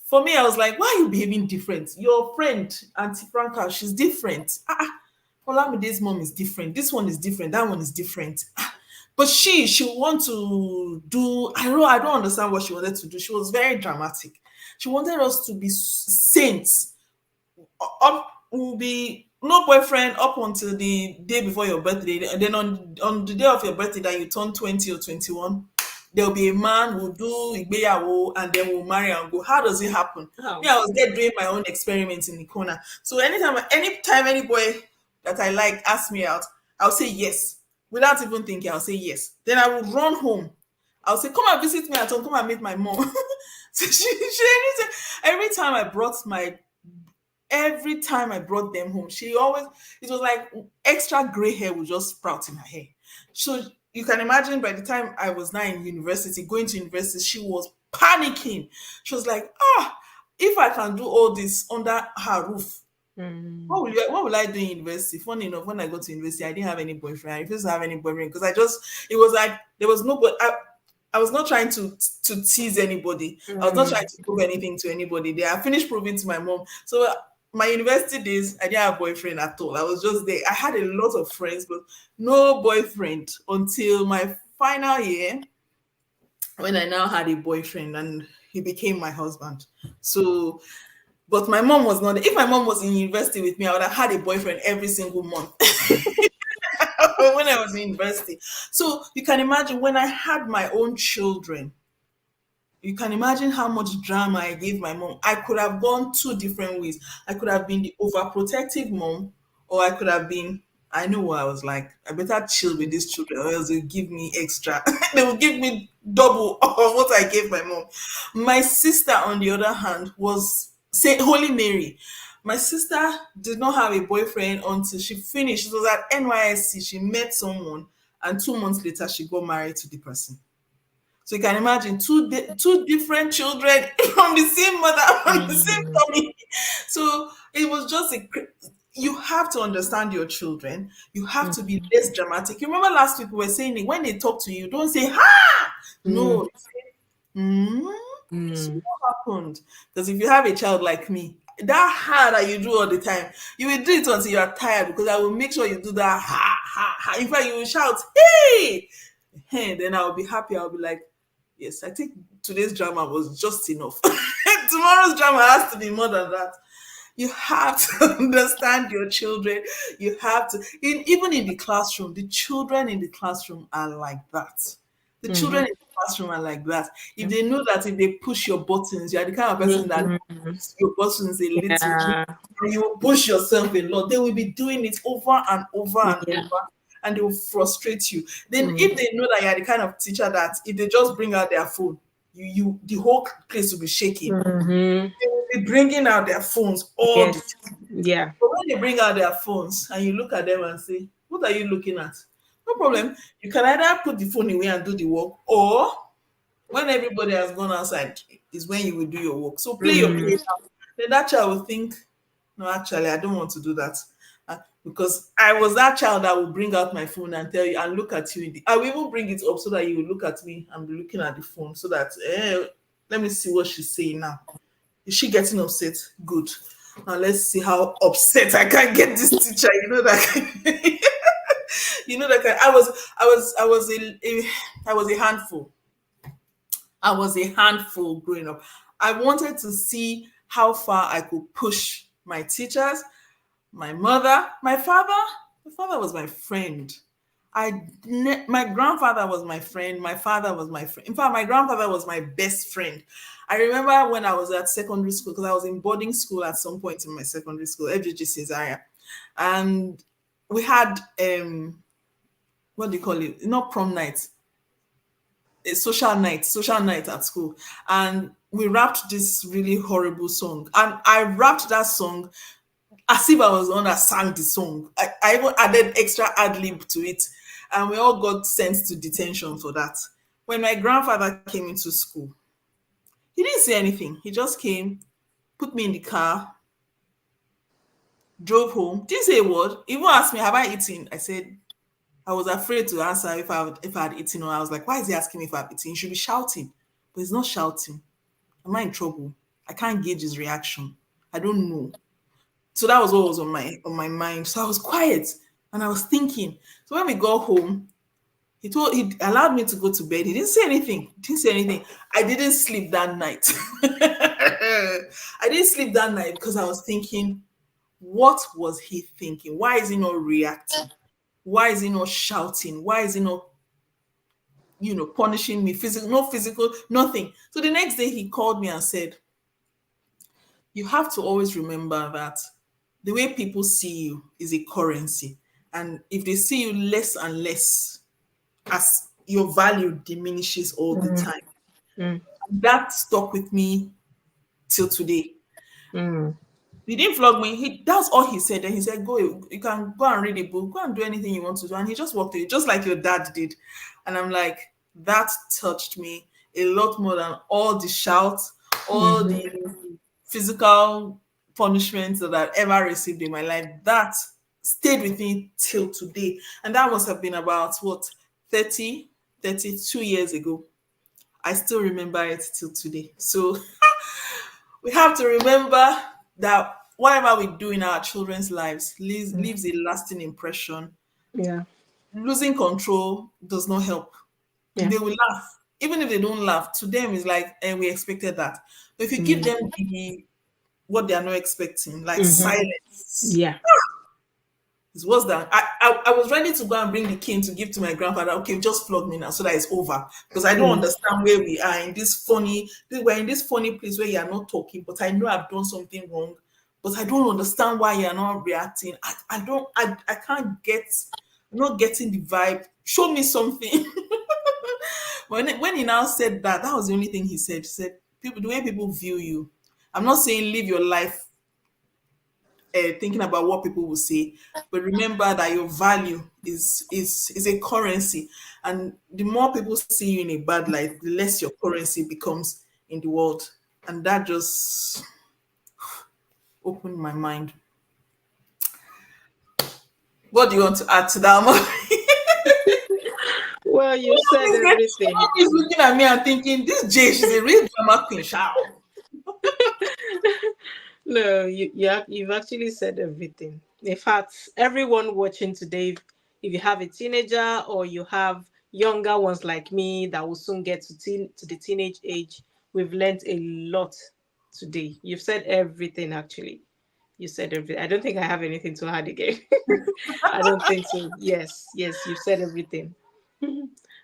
Speaker 1: for me, I was like, why are you behaving different? Your friend, Auntie Franca, she's different. Olamide's mom is different. This one is different. That one is different. But she want to do. I don't understand what she wanted to do. She was very dramatic. She wanted us to be saints. Up will be no boyfriend up until the day before your birthday, and then on the day of your birthday that you turn 20 or 21, there'll be a man who do igbeyawo and then we'll marry and go. How does it happen? Me,
Speaker 2: Oh.
Speaker 1: I was there doing my own experiments in the corner. So anytime any boy that I like asks me out, I'll say yes. Without even thinking, I'll say yes. Then I will run home. I'll say, come and visit me at home, come and meet my mom. So every time I brought my every time I brought them home, it was like extra gray hair would just sprout in her hair. So you can imagine by the time I was now in university, going to university, she was panicking. She was like, if I can do all this under her roof,
Speaker 2: Mm.
Speaker 1: what will I do in university? Funny enough, when I got to university, I didn't have any boyfriend. I refused to have any boyfriend because it was like there was nobody. I was not trying to tease anybody. I was not
Speaker 2: Mm.
Speaker 1: trying to prove anything to anybody. They I finished proving to my mom. So my university days, I didn't have a boyfriend at all. I was just there. I had a lot of friends, but no boyfriend until my final year when I now had a boyfriend and he became my husband. So, but my mom was not. If my mom was in university with me, I would have had a boyfriend every single month when I was in university. So you can imagine when I had my own children, you can imagine how much drama I gave my mom. I could have gone two different ways. I could have been the overprotective mom, or I could have been. I know what I was like. I better chill with these children, or else they'll give me extra. They will give me double of what I gave my mom. My sister, on the other hand, was say Holy Mary. My sister did not have a boyfriend until she finished. It was at NYSC. She met someone, and 2 months later, she got married to the person. So you can imagine two different children from the same mother, from the same
Speaker 2: Mm.
Speaker 1: tummy. So it was just you have to understand your children. You have to be less dramatic. You remember last week we were saying it, when they talk to you, don't say ha.
Speaker 2: Mm.
Speaker 1: No, hmm, so
Speaker 2: Mm.
Speaker 1: what happened? Because if you have a child like me, that ha that you do all the time, you will do it until you are tired because I will make sure you do that ha ha ha. In fact, you will shout, hey! Hey, then I'll be happy. I'll be like, yes, I think today's drama was just enough. Tomorrow's drama has to be more than that. You have to understand your children. You have to, even in the classroom, the children in the classroom are like that. The children
Speaker 2: Mhm.
Speaker 1: in the classroom are like that. If they know that if they push your buttons, you are the kind of person that
Speaker 2: Mhm.
Speaker 1: pushes your buttons a little,
Speaker 2: Yeah.
Speaker 1: and you will push yourself a lot, they will be doing it over and over and
Speaker 2: Yeah.
Speaker 1: over, and they will frustrate you. Then,
Speaker 2: Mm.
Speaker 1: if they know that you are the kind of teacher that if they just bring out their phone, the whole place will be shaking.
Speaker 2: Mhm.
Speaker 1: They will be bringing out their phones all the
Speaker 2: Yes.
Speaker 1: time.
Speaker 2: Yeah.
Speaker 1: But when they bring out their phones and you look at them and say, what are you looking at? No problem. You can either put the phone away and do the work, or when everybody has gone outside is when you will do your work. So play your
Speaker 2: Mm.
Speaker 1: play now. Then that child will think, no, actually, I don't want to do that. Because I was that child that will bring out my phone and tell you and look at you. I will even bring it up so that you will look at me and be looking at the phone so that, let me see what she's saying now. Is she getting upset? Good. Now let's see how upset I can get this teacher. You know that. You know that. I was a handful. I was a handful growing up. I wanted to see how far I could push my teachers, my mother, my father. My father was my friend. My grandfather was my friend. My father was my friend. In fact, my grandfather was my best friend. I remember when I was at secondary school, because I was in boarding school at some point in my secondary school, FGG Cesaria, and we had what do you call it? Not prom night, a social night at school. And we rapped this really horrible song, and I rapped that song as if I was the one that sang the song. I even added extra ad lib to it, and we all got sent to detention for that. When my grandfather came into school, he didn't say anything. He just came, put me in the car, drove home, didn't say a word. He even asked me, "Have I eaten?" I said, I was afraid to answer if I had eaten, or I was like, "Why is he asking me if I've eaten? He should be shouting." But he's not shouting. Am I in trouble? I can't gauge his reaction. I don't know. So that was what was on my mind. So I was quiet and I was thinking. So when we got home, he allowed me to go to bed. He didn't say anything. He didn't say anything. I didn't sleep that night. I didn't sleep that night because I was thinking, what was he thinking? Why is he not reacting? Why is he not shouting? Why is he not, punishing me? Physical, no physical, nothing. So the next day he called me and said, you have to always remember that the way people see you is a currency. And if they see you less and less, as your value diminishes all the
Speaker 2: Mm,
Speaker 1: time.
Speaker 2: mm,
Speaker 1: That stuck with me till today.
Speaker 2: mm,
Speaker 1: He didn't flog me. That's all he said. And he said, "Go, you can go and read a book, go and do anything you want to do." And he just walked away, just like your dad did. And I'm like, that touched me a lot more than all the shouts, all
Speaker 2: mhm,
Speaker 1: the physical punishments that I've ever received in my life. That stayed with me till today. And that must have been about what, 30, 32 years ago. I still remember it till today. So we have to remember that whatever we do in our children's lives
Speaker 2: mm.
Speaker 1: leaves a lasting impression.
Speaker 2: Yeah,
Speaker 1: Losing control does not help.
Speaker 2: yeah.
Speaker 1: They will laugh. Even if they don't laugh, to them it's like, and we expected that. But if you give
Speaker 2: Mm,
Speaker 1: them what they are not expecting, like
Speaker 2: mhm.
Speaker 1: silence,
Speaker 2: Yeah.
Speaker 1: it's worse than I was ready to go and bring the cane to give to my grandfather. Okay, just flog me now so that it's over. Because I don't
Speaker 2: Mm,
Speaker 1: understand where we are in this funny, we're in this funny place where you are not talking, but I know I've done something wrong. But I don't understand why you're not reacting. I can't get, I'm not getting the vibe. Show me something. When he now said that, that was the only thing he said. He said, people, the way people view you. I'm not saying live your life thinking about what people will say, but remember that your value is a currency, and the more people see you in a bad light, the less your currency becomes in the world. And that just opened my mind. What do you want to add to that?
Speaker 2: well, you said everything.
Speaker 1: Someone is looking at me and thinking, this Jay, she's a real drama queen. Shout.
Speaker 2: No, you've actually said everything. In fact, everyone watching today, if you have a teenager or you have younger ones like me that will soon get to the teenage age, we've learned a lot today. You've said everything actually. You said everything. I don't think I have anything to add again. I don't think so. Yes, yes, you've said everything.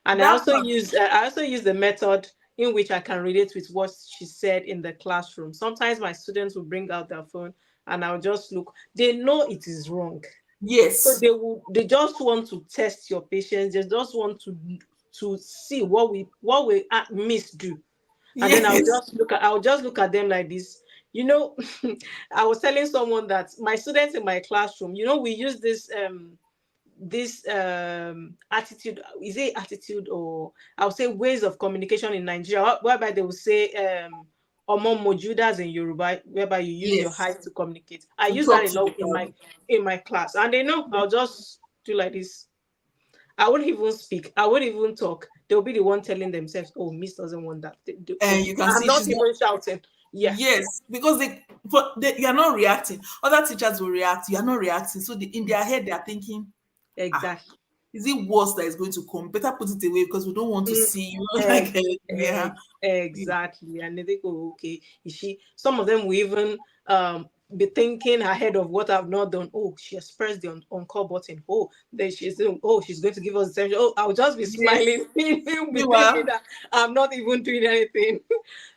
Speaker 2: And
Speaker 1: That part,
Speaker 2: I also use the method in which I can relate with what she said in the classroom. Sometimes my students will bring out their phone and I'll just look. They know it is wrong. So
Speaker 1: yes,
Speaker 2: they just want to test your patience. They just want to see what we misdo. And then
Speaker 1: yes,
Speaker 2: I'll just look at them like this. You know, I was telling someone that my students in my classroom, we use this attitude, is it attitude, or I would say ways of communication in Nigeria, whereby they will say omo mojudas in Yoruba, whereby you use your
Speaker 1: yes.
Speaker 2: height to communicate. I
Speaker 1: To
Speaker 2: use that
Speaker 1: talk
Speaker 2: a
Speaker 1: to the
Speaker 2: lot
Speaker 1: crowd.
Speaker 2: in my class, and they know I'll just do like this. I wouldn't even speak. I wouldn't even talk. They'll be the one telling themselves, "Oh, Miss doesn't want that."
Speaker 1: And you can
Speaker 2: I'm
Speaker 1: see
Speaker 2: not
Speaker 1: she's not.
Speaker 2: even shouting. Yeah,
Speaker 1: Yes, because you are not reacting. Other teachers will react. You are not reacting. So in their head, they are thinking, ah,
Speaker 2: exactly.
Speaker 1: is it worse that is going to come? Better put it away because we don't want to
Speaker 2: Mm,
Speaker 1: see you. Like,
Speaker 2: ex-
Speaker 1: yeah.
Speaker 2: exactly. And they think, oh, okay, is she? Some of them will even be thinking ahead of what I've not done. Oh, she has pressed the on call button. Oh, then she's going to give us attention. Oh, I'll just be
Speaker 1: Yes.
Speaker 2: smiling. He'll be thinking
Speaker 1: Meanwhile,
Speaker 2: that I'm not even doing anything.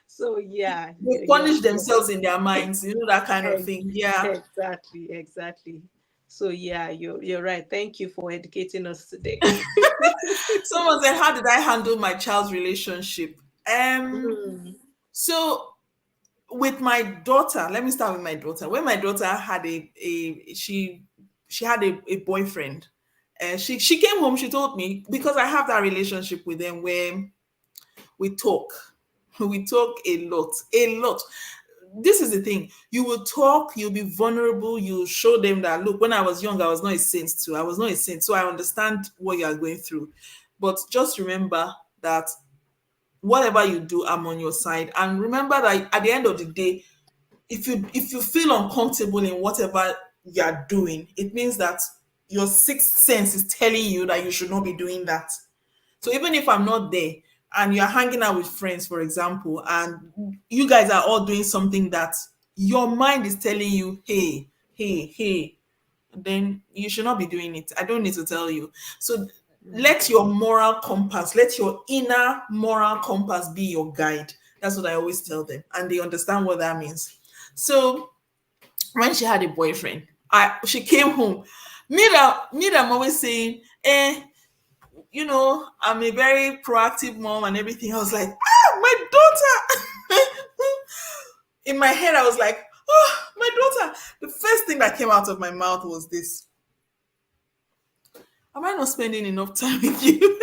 Speaker 2: So yeah,
Speaker 1: they
Speaker 2: you're
Speaker 1: punish themselves in their minds. You know that kind of
Speaker 2: ex-
Speaker 1: thing. Yeah.
Speaker 2: exactly, exactly. So yeah, you're right. Thank you for educating us today.
Speaker 1: Someone said, "How did I handle my child's relationship?" Um,
Speaker 2: Mm,
Speaker 1: So with my daughter, let me start with my daughter. When my daughter had a she had a boyfriend, and she came home, she told me, because I have that relationship with them where we talk. We talk a lot, a lot. This is the thing. You will talk, you'll be vulnerable, you show them that, look, when I was young, I was not a saint too. I was not a saint. So I understand what you are going through. But just remember that whatever you do, I'm on your side. And remember that at the end of the day, if you feel uncomfortable in whatever you're doing, it means that your sixth sense is telling you that you should not be doing that. So even if I'm not there and you're hanging out with friends, for example, and you guys are all doing something that your mind is telling you, hey, hey, hey, then you should not be doing it. I don't need to tell you. So let your moral compass, let your inner moral compass be your guide. That's what I always tell them. And they understand what that means. So when she had a boyfriend, she came home. I'm always saying, I'm a very proactive mom and everything. I was like, my daughter. In my head, I was like, oh, my daughter. The first thing that came out of my mouth was this: am I not spending enough time with you?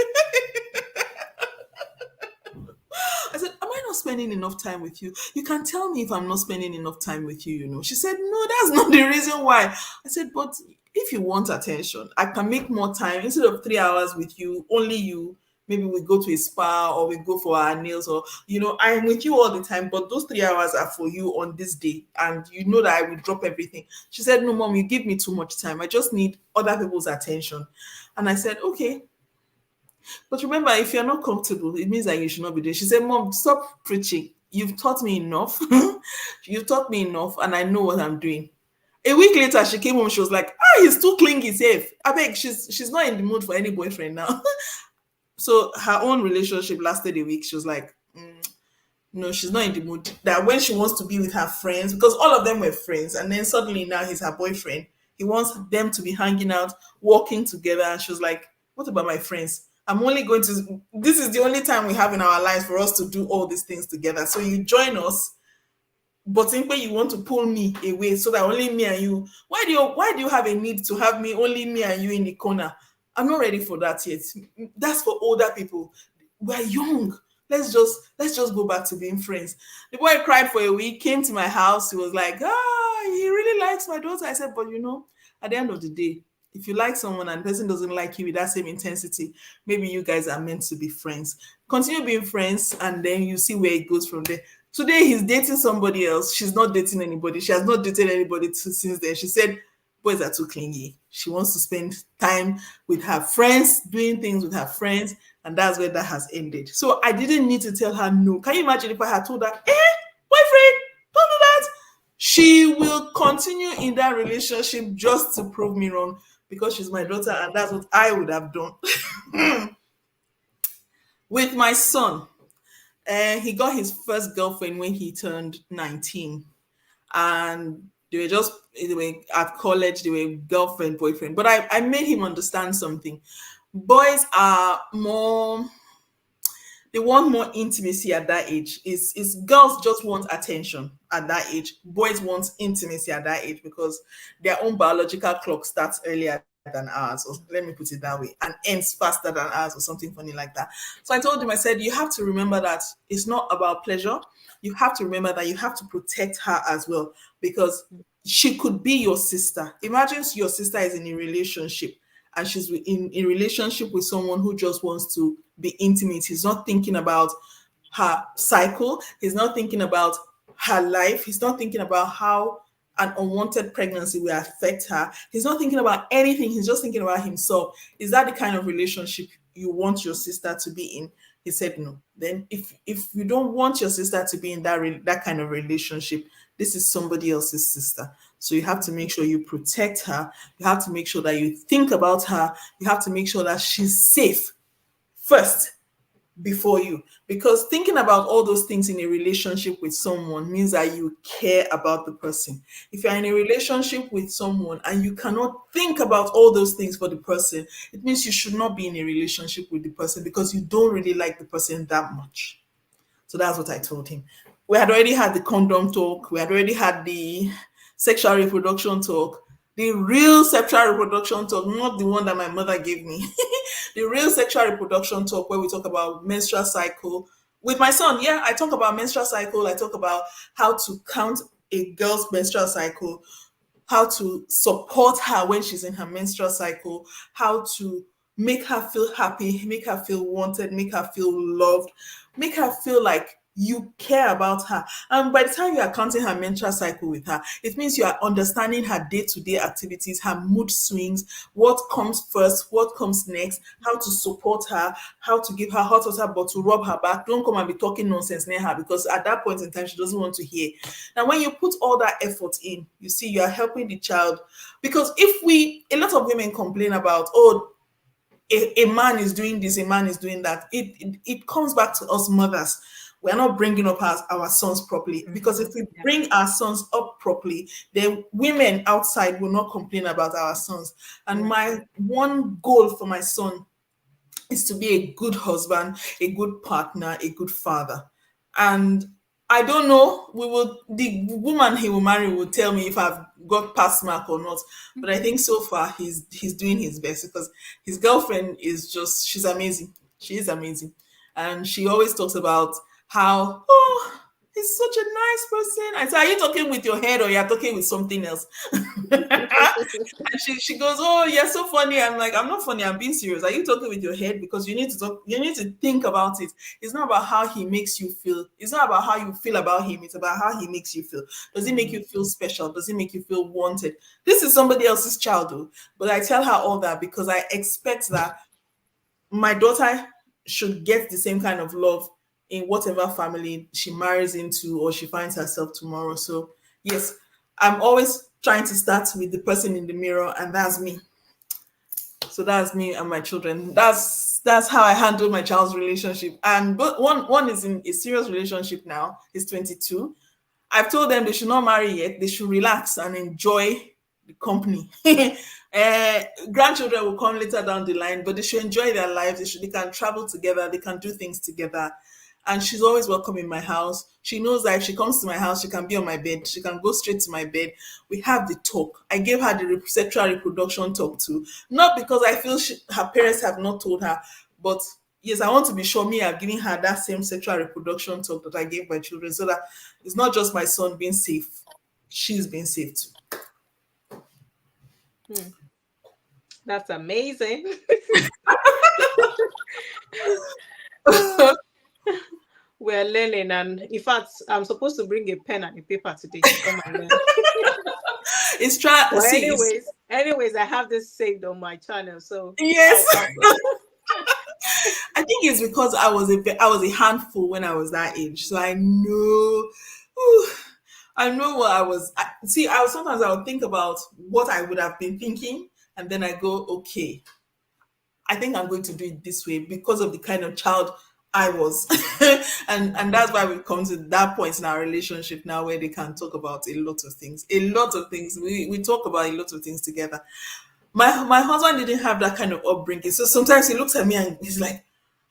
Speaker 1: I said, am I not spending enough time with you? You can tell me if I'm not spending enough time with you. She said, no, that's not the reason why. I said, but if you want attention, I can make more time instead of 3 hours with you, only you. Maybe we go to a spa or we go for our nails, or I'm with you all the time, but those 3 hours are for you on this day, and you know that I will drop everything. She said, no, mom, you give me too much time. I just need other people's attention. And I said, okay, but remember, if you're not comfortable, it means that you should not be there. She said, Mom, stop preaching. You've taught me enough. You've taught me enough, and I know what I'm doing. A week later, she came home. She was like, he's too clingy, safe. I beg, she's not in the mood for any boyfriend now. So her own relationship lasted a week. She was like, no, she's not in the mood. That when she wants to be with her friends, because all of them were friends, and then suddenly now he's her boyfriend. He wants them to be hanging out, walking together. And she was like, what about my friends? I'm only going to, this is the only time we have in our lives for us to do all these things together. So you join us, but simply you want to pull me away so that only me and you. Why do you have a need to have me, only me and you in the corner? I'm not ready for that yet. That's for older people. We're young. Let's just go back to being friends. The boy cried for a week, came to my house. He was like, he really likes my daughter. I said, but at the end of the day, if you like someone and the person doesn't like you with that same intensity, maybe you guys are meant to be friends. Continue being friends, and then you see where it goes from there. Today he's dating somebody else. She's not dating anybody. She has not dated anybody since then. She said boys are too clingy. She wants to spend time with her friends, doing things with her friends, and that's where that has ended. So I didn't need to tell her no. Can you imagine if I had told her, boyfriend, don't do that? She will continue in that relationship just to prove me wrong, because she's my daughter, and that's what I would have done. With my son, he got his first girlfriend when he turned 19. And they were at college, they were girlfriend, boyfriend. But I made him understand something. Boys are more, they want more intimacy at that age. Is girls just want attention at that age. Boys want intimacy at that age because their own biological clock starts earlier than ours, or let me put it that way, and ends faster than ours, or something funny like that. So I told him, I said, you have to remember that it's not about pleasure. You have to remember that you have to protect her as well, because she could be your sister. Imagine your sister is in a relationship and she's in a relationship with someone who just wants to be intimate. He's not thinking about her cycle. He's not thinking about her life. He's not thinking about how an unwanted pregnancy will affect her. He's not thinking about anything. He's just thinking about himself. Is that the kind of relationship you want your sister to be in? He said no. Then if you don't want your sister to be in that kind of relationship, this is somebody else's sister. So you have to make sure you protect her. You have to make sure that you think about her. You have to make sure that she's safe first before you. Because thinking about all those things in a relationship with someone means that you care about the person. If you're in a relationship with someone and you cannot think about all those things for the person, it means you should not be in a relationship with the person, because you don't really like the person that much. So that's what I told him. We had already had the condom talk. We had already had the sexual reproduction talk. The real sexual reproduction talk, not the one that my mother gave me. The real sexual reproduction talk where we talk about menstrual cycle. With my son, yeah, I talk about menstrual cycle. I talk about how to count a girl's menstrual cycle, how to support her when she's in her menstrual cycle, how to make her feel happy, make her feel wanted, make her feel loved, make her feel like you care about her. And by the time you are counting her menstrual cycle with her, it means you are understanding her day to day activities, her mood swings, what comes first, what comes next, how to support her, how to give her hot water, but to rub her back. Don't come and be talking nonsense near her because at that point in time, she doesn't want to hear. Now, when you put all that effort in, you see, you are helping the child. Because a lot of women complain about, oh, a man is doing this, a man is doing that. It comes back to us mothers. We're not bringing up our sons properly. Because if we
Speaker 2: Yeah.
Speaker 1: bring our sons up properly, then women outside will not complain about our sons. And
Speaker 2: Yeah.
Speaker 1: my one goal for my son is to be a good husband, a good partner, a good father. And I don't know, the woman he will marry will tell me if I've got pass mark or not. But I think so far he's doing his best because his girlfriend is just she's amazing. She is amazing. And she always talks about how, oh, he's such a nice person. I say, are you talking with your head or you're talking with something else? And she goes, oh, you're so funny. I'm like, I'm not funny. I'm being serious. Are you talking with your head? Because you need to talk. You need to think about it. It's not about how he makes you feel. It's not about how you feel about him. It's about how he makes you feel. Does he make you feel special? Does he make you feel wanted? This is somebody else's child, though. But I tell her all that because I expect that my daughter should get the same kind of love in whatever family she marries into or she finds herself tomorrow. So, yes, I'm always trying to start with the person in the mirror, and that's me. So that's me and my children. That's how I handle my child's relationship. And but one is in a serious relationship now. He's 22. I've told them they should not marry yet. They should relax and enjoy the company. Grandchildren will come later down the line, but they should enjoy their lives. They can travel together. They can do things together. And she's always welcome in my house. She knows that if she comes to my house, she can be on my bed. She can go straight to my bed. We have the talk. I gave her the sexual reproduction talk too. Not because I feel her parents have not told her, but yes, I want to be sure me I'm giving her that same sexual reproduction talk that I gave my children so that it's not just my son being safe, she's being safe too.
Speaker 2: Hmm. That's amazing. We're learning, and in fact, I'm supposed to bring a pen and a paper today to come and learn.
Speaker 1: It's try
Speaker 2: But
Speaker 1: see it's
Speaker 2: anyways, I have this saved on my channel, so
Speaker 1: yes.
Speaker 2: I'll
Speaker 1: I think it's because I was a handful when I was that age. So I know whew, I know what see I sometimes I would think about what I would have been thinking and then I go, okay, I think I'm going to do it this way because of the kind of child I was. And that's why we've come to that point in our relationship now where they can talk about a lot of things. A lot of things. We talk about a lot of things together. My husband didn't have that kind of upbringing. So sometimes he looks at me and he's like,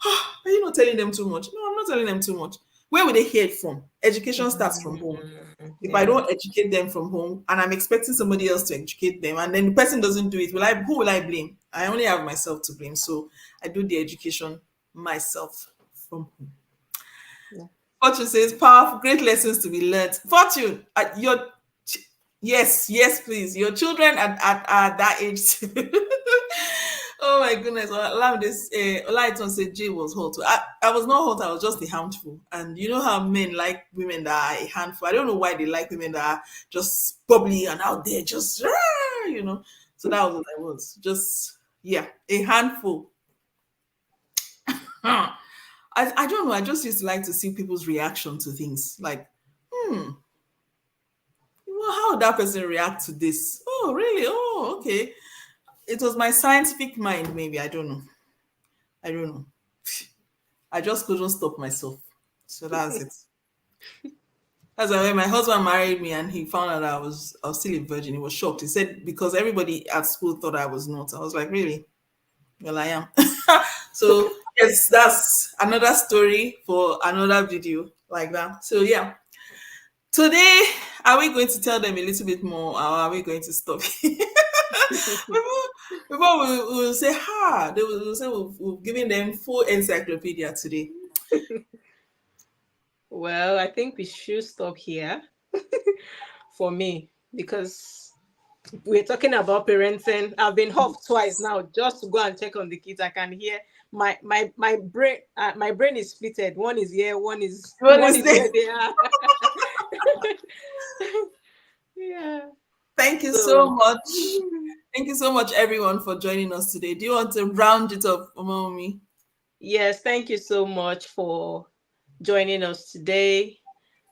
Speaker 1: "Ah, are you not telling them too much?" No, I'm not telling them too much. Where would they hear it from? Education starts from home. If I
Speaker 2: yeah.
Speaker 1: don't educate them from home and I'm expecting somebody else to educate them and then the person doesn't do it, who will I blame? I only have myself to blame. So I do the education myself from home.
Speaker 2: Yeah.
Speaker 1: Fortune says, powerful, great lessons to be learned. Fortune, yes, yes, please. Your children at that age. Oh my goodness. Well, allow me this. Olaiton said Jay was hot. I was not hot. I was just a handful. And you know how men like women that are a handful. I don't know why they like women that are just bubbly and out there, just, you know. So that was what I was. Just, yeah, a handful. Huh. I don't know. I just used to like to see people's reaction to things. Like, well, how would that person react to this? Oh, really? Oh, okay. It was my scientific mind, maybe. I don't know. I don't know. I just couldn't stop myself. So that's it. That's why when my husband married me and he found out I was still a virgin, he was shocked. He said because everybody at school thought I was not. I was like, really? Well, I am. So yes, that's another story for another video like that. So yeah. Today, are we going to tell them a little bit more, or are we going to stop? Before we will say, they will say we've given them full encyclopedia today.
Speaker 2: Well, I think we should stop here for me because we're talking about parenting. I've been off twice now just to go and check on the kids. I can hear my brain is splitted. One is here, one is
Speaker 1: What
Speaker 2: one
Speaker 1: is
Speaker 2: is
Speaker 1: this?
Speaker 2: where they are. Yeah.
Speaker 1: Thank you so
Speaker 2: So
Speaker 1: much. Thank you so much, everyone, for joining us today. Do you want to round it up, Omomi?
Speaker 2: yes, thank you so much for joining us today.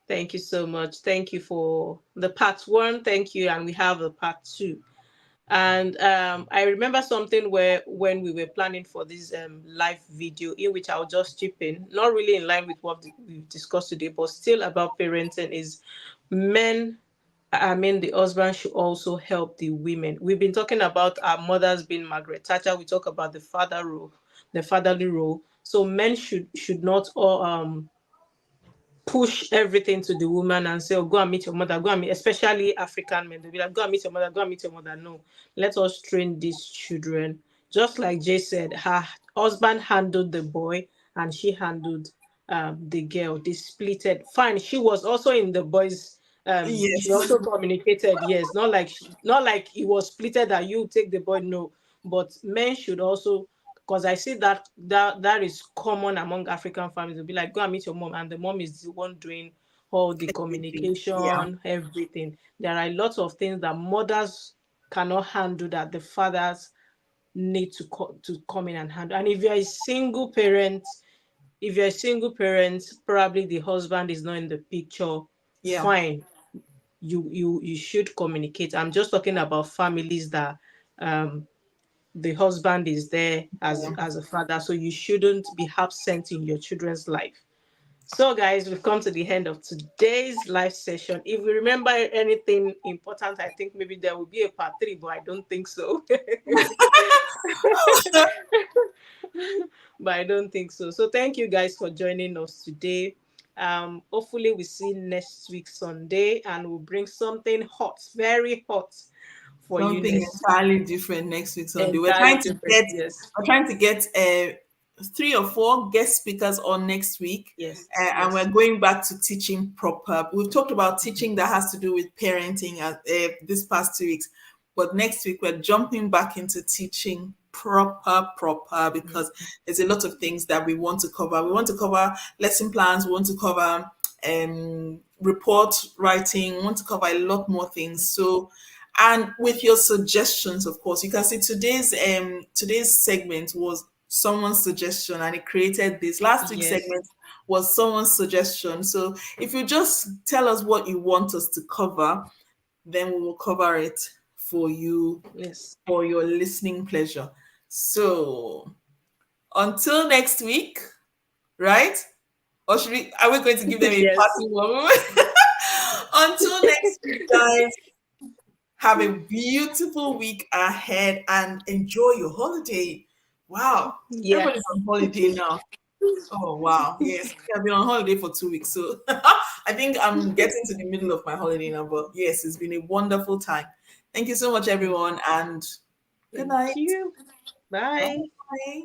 Speaker 2: Thank you so much. Thank you for the part one. Thank you, and we have a part two. And I remember something where when we were planning for this live video, in which I'll just chip in, not really in line with what we've discussed today, but still about parenting, is men. I mean, the husband should also help the women. We've been talking about our mothers being Margaret Thatcher. We talk about the father role, the fatherly role. So men should not all push everything to the woman and say, oh, go and meet your mother, go and meet, especially African men. They'll be like, go and meet your mother, go and meet your mother. No, let us train these children. Just like Jay said, her husband handled the boy and she handled the girl. They splitted. Fine, she was also in the boys. She
Speaker 1: Yes.
Speaker 2: also communicated. Yes, not like it was splitted that you take the boy. No, but men should also, because I see that is common among African families. They'll be like, go and meet your mom, and the mom is the one doing all the
Speaker 1: Everything. Yeah.
Speaker 2: communication, everything. There are a lot of things that mothers cannot handle that the fathers need to come in and handle. And if you're a single parent, probably the husband is not in the picture.
Speaker 1: Yeah.
Speaker 2: Fine, you should communicate. I'm just talking about families that um the husband is there
Speaker 1: Yeah.
Speaker 2: as a father, so you shouldn't be absent in your children's life. So guys, we've come to the end of today's live session. If we remember anything important, I think maybe there will be a part three, but I don't think so. But I don't think so. So thank you guys for joining us today. Hopefully we see next week Sunday, and we'll bring something hot, very hot for you
Speaker 1: Something
Speaker 2: next week.
Speaker 1: entirely different next week Sunday.
Speaker 2: Entirely different. Yes.
Speaker 1: We're trying to get 3 or 4 guest speakers on next week,
Speaker 2: Yes.
Speaker 1: and we're
Speaker 2: Yes.
Speaker 1: going back to teaching proper. We've talked about teaching that has to do with parenting this past 2 weeks, but next week we're jumping back into teaching proper because there's a lot of things that we want to cover. We want to cover lesson plans. We want to cover report writing. We want to cover a lot more things. So, and with your suggestions, of course, you can see today's segment was someone's suggestion, and it created this. Last week's
Speaker 2: Yes.
Speaker 1: segment was someone's suggestion. So if you just tell us what you want us to cover, then we will cover it for you
Speaker 2: Yes.
Speaker 1: for your listening pleasure. So until next week, right? Or are we going to give them a
Speaker 2: Yes.
Speaker 1: party one? Until next week, guys, have a beautiful week ahead and enjoy your holiday. Wow, everybody's
Speaker 2: Yes.
Speaker 1: on holiday now. Oh wow, yes, I've been on holiday for 2 weeks, so I think I'm getting to the middle of my holiday now. But yes, it's been a wonderful time. Thank you so much, everyone, and good
Speaker 2: Thank
Speaker 1: night.
Speaker 2: you. Bye.
Speaker 1: Bye.